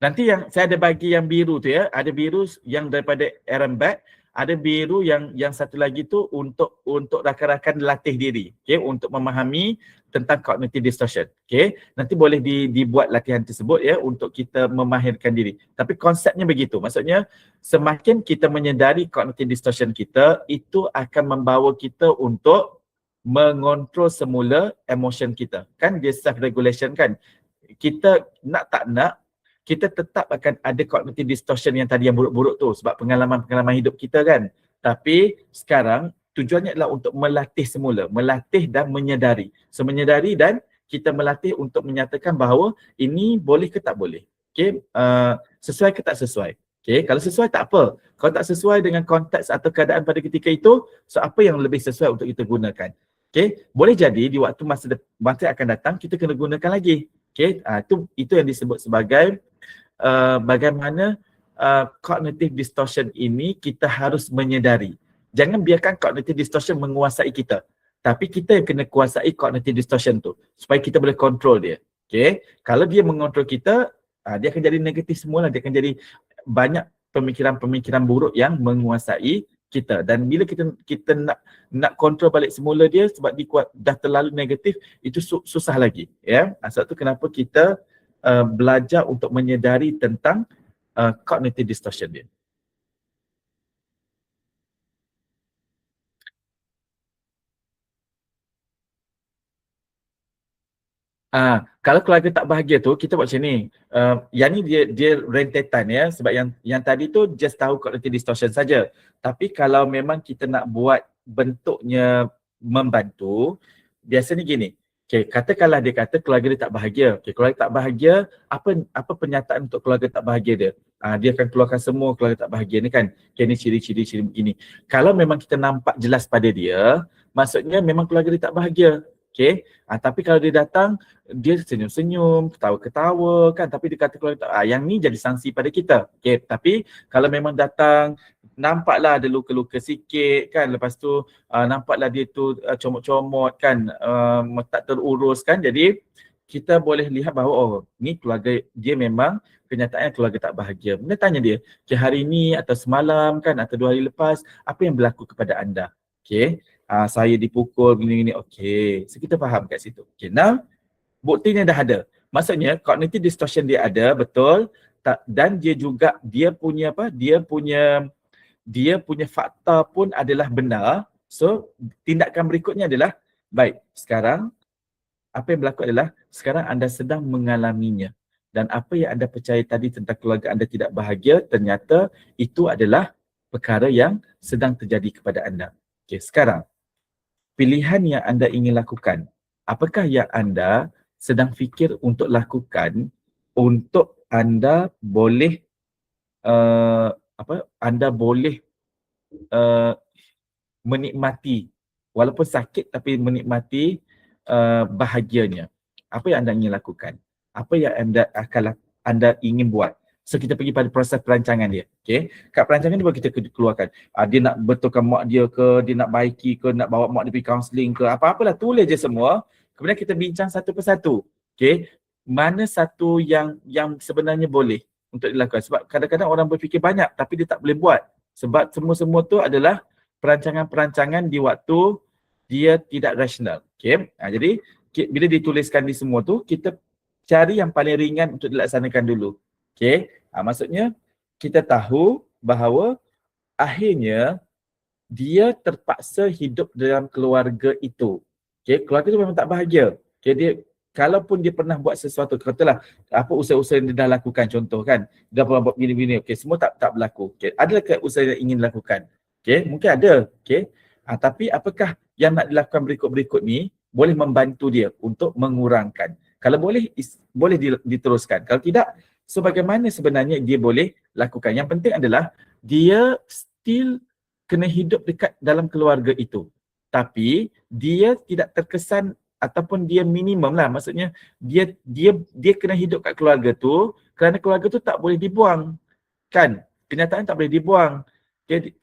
Nanti yang saya ada bagi yang biru tu ya, ada biru yang daripada Aaron Beck, ada biru yang satu lagi tu untuk rakan-rakan latih diri, okey, untuk memahami tentang cognitive distortion. Okey, nanti boleh dibuat latihan tersebut ya untuk kita memahirkan diri. Tapi konsepnya begitu. Maksudnya semakin kita menyedari cognitive distortion kita, itu akan membawa kita untuk mengontrol semula emotion kita. Kan dia self regulation kan. Kita nak tak nak, kita tetap akan ada cognitive distortion yang tadi yang buruk-buruk tu sebab pengalaman-pengalaman hidup kita kan. Tapi sekarang tujuannya adalah untuk melatih semula, melatih dan menyedari. So menyedari dan kita melatih untuk menyatakan bahawa ini boleh ke tak boleh. Okay, sesuai ke tak sesuai. Okay, kalau sesuai tak apa. Kalau tak sesuai dengan konteks atau keadaan pada ketika itu, so apa yang lebih sesuai untuk kita gunakan. Okay, boleh jadi di waktu masa akan datang kita kena gunakan lagi. Okay, itu yang disebut sebagai bagaimana cognitive distortion ini kita harus menyedari. Jangan biarkan cognitive distortion menguasai kita. Tapi kita yang kena kuasai cognitive distortion tu supaya kita boleh kontrol dia. Okay. Kalau dia mengontrol kita, dia akan jadi negatif semula. Dia akan jadi banyak pemikiran-pemikiran buruk yang menguasai kita. Dan bila kita nak kontrol balik semula dia sebab dia dah terlalu negatif, itu susah lagi. Ya. Sebab tu kenapa kita belajar untuk menyedari tentang cognitive distortion dia. Kalau keluarga tak bahagia tu, kita buat macam ni. Yang ni dia rentetan ya, sebab yang tadi tu just tahu cognitive distortion saja. Tapi kalau memang kita nak buat bentuknya membantu, biasanya gini. Okay, katakanlah dia kata keluarga dia tak bahagia. Okay, keluarga tak bahagia, apa pernyataan untuk keluarga tak bahagia dia? Dia akan keluarkan semua keluarga tak bahagia ni kan. Okay, ni ciri-ciri begini. Kalau memang kita nampak jelas pada dia, maksudnya memang keluarga dia tak bahagia. Okay, tapi kalau dia datang, dia senyum-senyum, ketawa-ketawa kan, tapi dia kata keluarga tak, yang ni jadi sanksi pada kita. Okay, tapi kalau memang datang, nampaklah ada luka-luka sikit kan, lepas tu nampaklah dia tu comot-comot kan, tak terurus kan, jadi kita boleh lihat bahawa oh ni keluarga dia memang kenyataannya keluarga tak bahagia. Kita tanya dia, okay, hari ni atau semalam kan atau 2 hari lepas, apa yang berlaku kepada anda? Okay, saya dipukul gini-gini, okay, so kita faham kat situ. Okay, now buktinya dah ada. Maksudnya cognitive distortion dia ada, betul, dan dia juga dia punya fakta pun adalah benar. So tindakan berikutnya adalah, baik, sekarang apa yang berlaku adalah sekarang anda sedang mengalaminya. Dan apa yang anda percaya tadi tentang keluarga anda tidak bahagia, ternyata itu adalah perkara yang sedang terjadi kepada anda. Okay, sekarang pilihan yang anda ingin lakukan, apakah yang anda sedang fikir untuk lakukan untuk anda boleh anda boleh menikmati walaupun sakit tapi menikmati bahagianya. Apa yang anda ingin lakukan? Apa yang anda ingin buat? So kita pergi pada proses perancangan dia. Okay. Kat perancangan dia baru kita keluarkan. Dia nak betulkan mak dia ke, dia nak baiki ke, nak bawa mak dia pergi counselling ke, apa-apalah, tulis je semua. Kemudian kita bincang satu persatu. Okay. Mana satu yang sebenarnya boleh untuk dilakukan. Sebab kadang-kadang orang berfikir banyak tapi dia tak boleh buat. Sebab semua-semua tu adalah perancangan-perancangan di waktu dia tidak rasional. Okay. Jadi bila dituliskan di semua tu, kita cari yang paling ringan untuk dilaksanakan dulu. Okay, maksudnya kita tahu bahawa akhirnya dia terpaksa hidup dalam keluarga itu. Okay, keluarga itu memang tak bahagia. Okay, dia kalaupun dia pernah buat sesuatu, katalah apa usaha-usaha yang dia dah lakukan, contoh kan, dia pernah buat gini-gini, okay, semua tak berlaku. Okay, adakah usaha yang ingin dilakukan? Okay, mungkin ada. Okay, tapi apakah yang nak dilakukan berikut-berikut ni boleh membantu dia untuk mengurangkan? Kalau boleh, boleh diteruskan. Kalau tidak, so bagaimana sebenarnya dia boleh lakukan? Yang penting adalah dia still kena hidup dekat dalam keluarga itu. Tapi dia tidak terkesan ataupun dia minimum lah. Maksudnya dia kena hidup kat keluarga tu kerana keluarga tu tak boleh dibuang. Kan? Kenyataan tak boleh dibuang. Okay?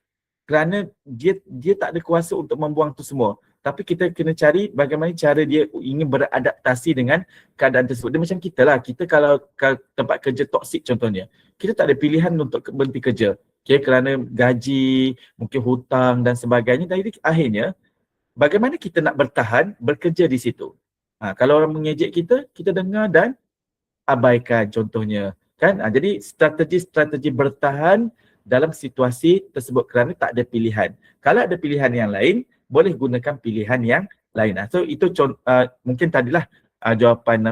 Kerana dia tak ada kuasa untuk membuang tu semua. Tapi kita kena cari bagaimana cara dia ingin beradaptasi dengan keadaan tersebut. Dia macam kita lah, kita kalau tempat kerja toksik contohnya, kita tak ada pilihan untuk berhenti kerja. Okay, kerana gaji, mungkin hutang dan sebagainya. Jadi akhirnya, bagaimana kita nak bertahan bekerja di situ. Kalau orang mengejek kita, kita dengar dan abaikan contohnya. Kan? Jadi strategi-strategi bertahan dalam situasi tersebut kerana tak ada pilihan. Kalau ada pilihan yang lain, boleh gunakan pilihan yang lain. So itu mungkin tadilah jawapan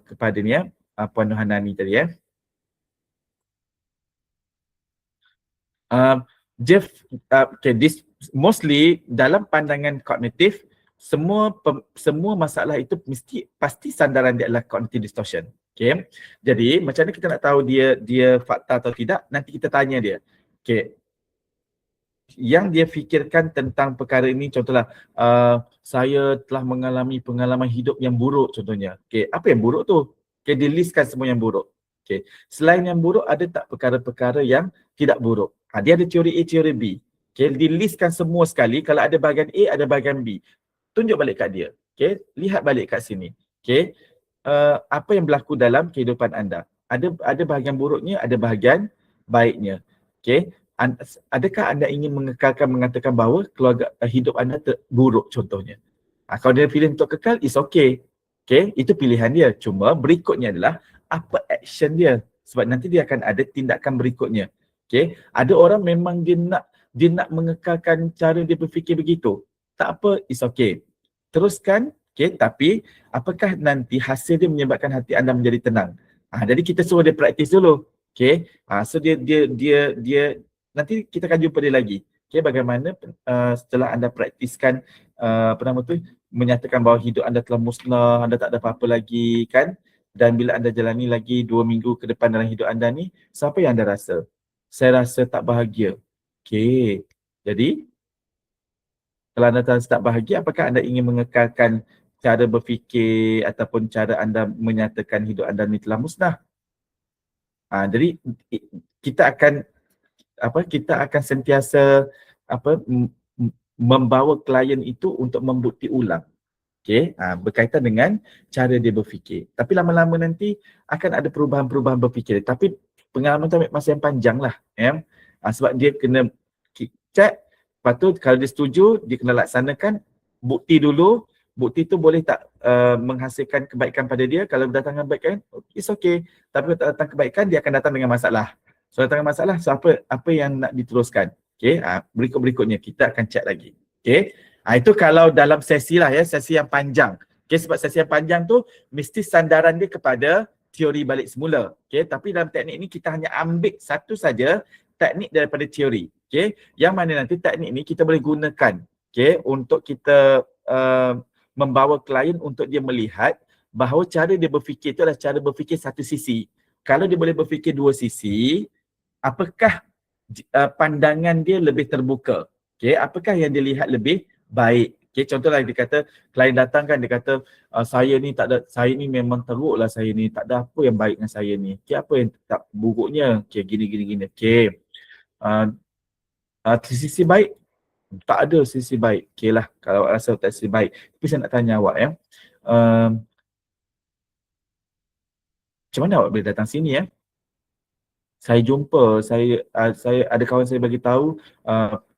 kepada ni ya, Puan Nuhanani tadi ya. Jeff, okay, mostly dalam pandangan kognitif, semua masalah itu pasti sandaran dia adalah cognitive distortion. Okay. Jadi macam mana kita nak tahu dia fakta atau tidak, nanti kita tanya dia. Okay. Yang dia fikirkan tentang perkara ini, contohlah saya telah mengalami pengalaman hidup yang buruk contohnya. Okay. Apa yang buruk tu? Okay, dia listkan semua yang buruk. Okay. Selain yang buruk, ada tak perkara-perkara yang tidak buruk? Dia ada teori A, teori B. Okay. Dia listkan semua sekali. Kalau ada bahagian A, ada bahagian B. Tunjuk balik kat dia. Okay. Lihat balik kat sini. Okay. Apa yang berlaku dalam kehidupan anda? Ada bahagian buruknya, ada bahagian baiknya. Okay. Adakah anda ingin mengatakan bahawa keluarga hidup anda buruk contohnya? Kalau dia pilih untuk kekal, it's okay. Okay, itu pilihan dia. Cuma berikutnya adalah apa action dia. Sebab nanti dia akan ada tindakan berikutnya. Okay, ada orang memang dia nak mengekalkan cara dia berfikir begitu. Tak apa, it's okay. Teruskan, okay, tapi apakah nanti hasil dia menyebabkan hati anda menjadi tenang? Jadi kita suruh dia praktis dulu. Okay, so dia nanti kita akan jumpa dia lagi. Okay, bagaimana setelah anda praktiskan menyatakan bahawa hidup anda telah musnah, anda tak ada apa-apa lagi kan? Dan bila anda jalani lagi 2 minggu ke depan dalam hidup anda ni, siapa yang anda rasa? Saya rasa tak bahagia. Okay, jadi kalau anda tak bahagia, apakah anda ingin mengekalkan cara berfikir ataupun cara anda menyatakan hidup anda ni telah musnah? Jadi kita akan sentiasa membawa klien itu untuk membukti ulang. Okay, berkaitan dengan cara dia berfikir. Tapi lama-lama nanti akan ada perubahan-perubahan berfikir. Tapi pengalaman tu ambil masa yang panjang lah. Sebab dia kena check, lepas tu kalau dia setuju, dia kena laksanakan, bukti dulu. Bukti tu boleh tak menghasilkan kebaikan pada dia. Kalau datang kebaikan, it's okay. Tapi kalau tak datang kebaikan, dia akan datang dengan masalah. So datang dengan masalah, so apa yang nak diteruskan. Okay, berikut-berikutnya kita akan check lagi. Okay, itu kalau dalam sesi lah ya, sesi yang panjang. Okay, sebab sesi yang panjang tu mesti sandaran dia kepada teori balik semula. Okay, tapi dalam teknik ni kita hanya ambil satu saja teknik daripada teori. Okay, yang mana nanti teknik ni kita boleh gunakan. Okay, untuk kita membawa klien untuk dia melihat bahawa cara dia berfikir itu adalah cara berfikir satu sisi. Kalau dia boleh berfikir dua sisi, apakah pandangan dia lebih terbuka? Okay, apakah yang dia lihat lebih baik? Okay, contohlah dia kata, klien datang kan, dia kata saya ni tak ada, saya ni memang teruk lah, saya ni tak ada apa yang baik dengan saya ni. Okay, apa yang tak buruknya? Okay, gini. Okay, sisi baik? Tak ada sisi baik. Okay lah, kalau rasa tak sisi baik. Tapi saya nak tanya awak ya, macam mana awak boleh datang sini ya? Saya jumpa, saya ada kawan saya bagi tahu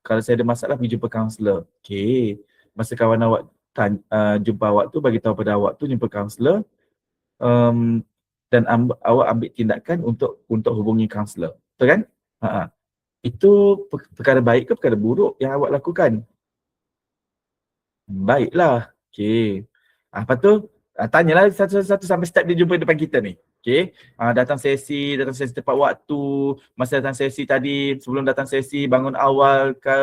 kalau saya ada masalah pergi jumpa kaunselor. Okay, masa kawan awak jumpa awak tu, bagi tahu pada awak tu jumpa kaunselor, dan awak ambil tindakan untuk hubungi kaunselor. Betul kan? Itu perkara baik ke perkara buruk yang awak lakukan? Baiklah. Okay. Lepas tu tanyalah satu-satu sampai step dia jumpa depan kita ni. Okay. Datang sesi tepat waktu. Masa datang sesi tadi, sebelum datang sesi, bangun awal ke,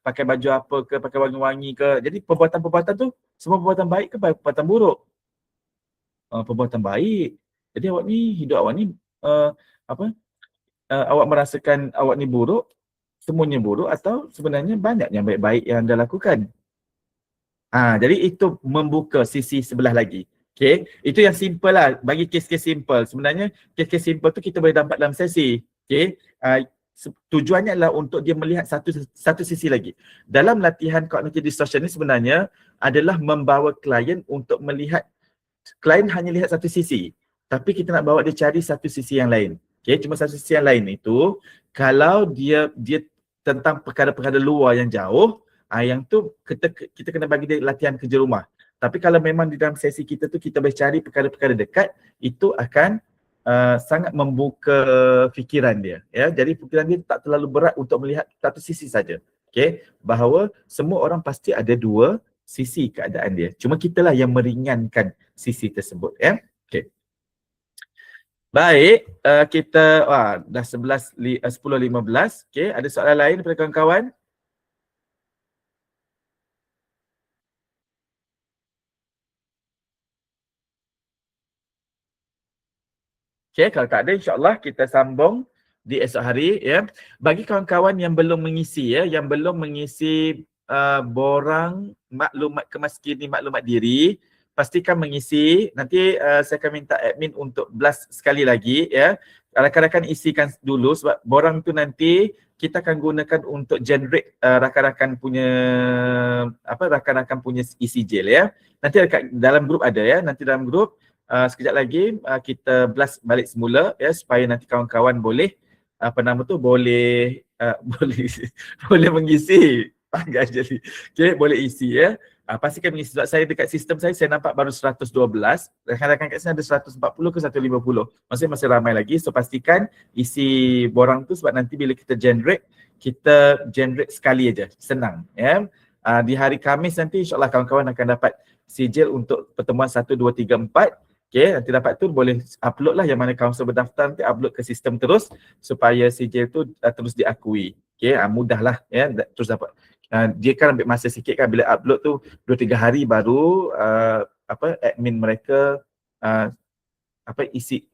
pakai baju apa ke, pakai wangi-wangi ke. Jadi perbuatan-perbuatan tu semua perbuatan baik ke perbuatan buruk? Perbuatan baik. Jadi awak ni, hidup awak ni awak merasakan awak ni buruk, semuanya buruk, atau sebenarnya banyak yang baik-baik yang anda lakukan? Jadi itu membuka sisi sebelah lagi. Okay, itu yang simple lah, bagi kes-kes simple. Sebenarnya kes-kes simple tu kita boleh dapat dalam sesi. Okay, tujuannya adalah untuk dia melihat satu sisi lagi. Dalam latihan cognitive distortion ni sebenarnya adalah membawa klien untuk melihat, klien hanya lihat satu sisi, tapi kita nak bawa dia cari satu sisi yang lain. Okay, cuma satu sisi yang lain itu, kalau dia tentang perkara-perkara luar yang jauh, yang tu kita kena bagi dia latihan kerja rumah. Tapi kalau memang di dalam sesi kita tu kita boleh cari perkara-perkara dekat, itu akan sangat membuka fikiran dia. Ya, jadi fikiran dia tak terlalu berat untuk melihat satu sisi saja. Okay, bahawa semua orang pasti ada dua sisi keadaan dia. Cuma kitalah yang meringankan sisi tersebut. Ya, okay. Baik, kita dah 10.15. Okay, ada soalan lain daripada kawan-kawan? Okay, kalau tak ada, insyaAllah kita sambung di esok hari. Ya. Bagi kawan-kawan yang belum mengisi, yang belum mengisi borang maklumat kemaskini maklumat diri, pastikan mengisi. Nanti saya akan minta admin untuk blast sekali lagi. Ya. Rakan-rakan isikan dulu sebab borang tu nanti kita akan gunakan untuk generate rakan-rakan punya isi jail. Ya. Nanti dalam grup ada ya. Nanti dalam grup sekejap lagi kita blast balik semula ya, supaya nanti kawan-kawan boleh boleh boleh mengisi panggal jadi. Okay, boleh isi ya. Pastikan mengisi sebab saya dekat sistem saya nampak baru 112. Rakan-rakan kat sini ada 140 ke 150. Maksudnya masih ramai lagi. So pastikan isi borang tu sebab nanti bila kita generate sekali aja. Senang ya. Di hari Khamis nanti insyaAllah kawan-kawan akan dapat sijil untuk pertemuan 1, 2, 3, 4. Okay, nanti dapat tu boleh upload lah, yang mana kaunselor berdaftar nanti upload ke sistem terus supaya sijil tu terus diakui. Okay, mudah lah ya, terus dapat. Dia kan ambil masa sikit kan, bila upload tu 2-3 hari baru admin mereka isi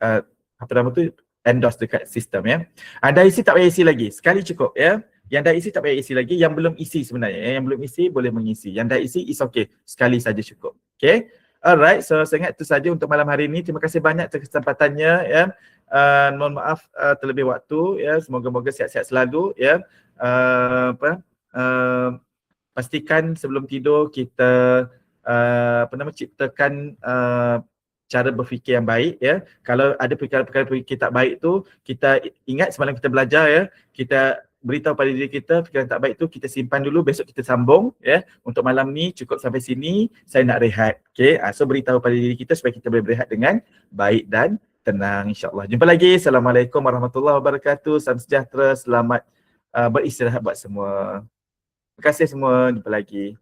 endorse dekat sistem ya. Dah isi tak payah isi lagi, sekali cukup ya. Yang dah isi tak payah isi lagi, yang belum isi sebenarnya. Yang belum isi boleh mengisi. Yang dah isi is okay, sekali saja cukup. Okay. Alright, so saya ingat itu saja untuk malam hari ini. Terima kasih banyak atas kesempatannya ya. Mohon maaf terlebih waktu ya. Semoga-moga sihat-sihat selalu ya. Pastikan sebelum tidur kita ciptakan cara berfikir yang baik ya. Kalau ada perkara-perkara berfikir tak baik tu, kita ingat semalam kita belajar ya. Kita beritahu pada diri kita fikiran tak baik tu kita simpan dulu, besok kita sambung ya. Untuk malam ni cukup sampai sini, saya nak rehat. Okey, so beritahu pada diri kita supaya kita boleh berehat dengan baik dan tenang insya-Allah. Jumpa lagi. Assalamualaikum warahmatullahi wabarakatuh. Salam sejahtera, selamat beristirahat buat semua. Terima kasih semua, jumpa lagi.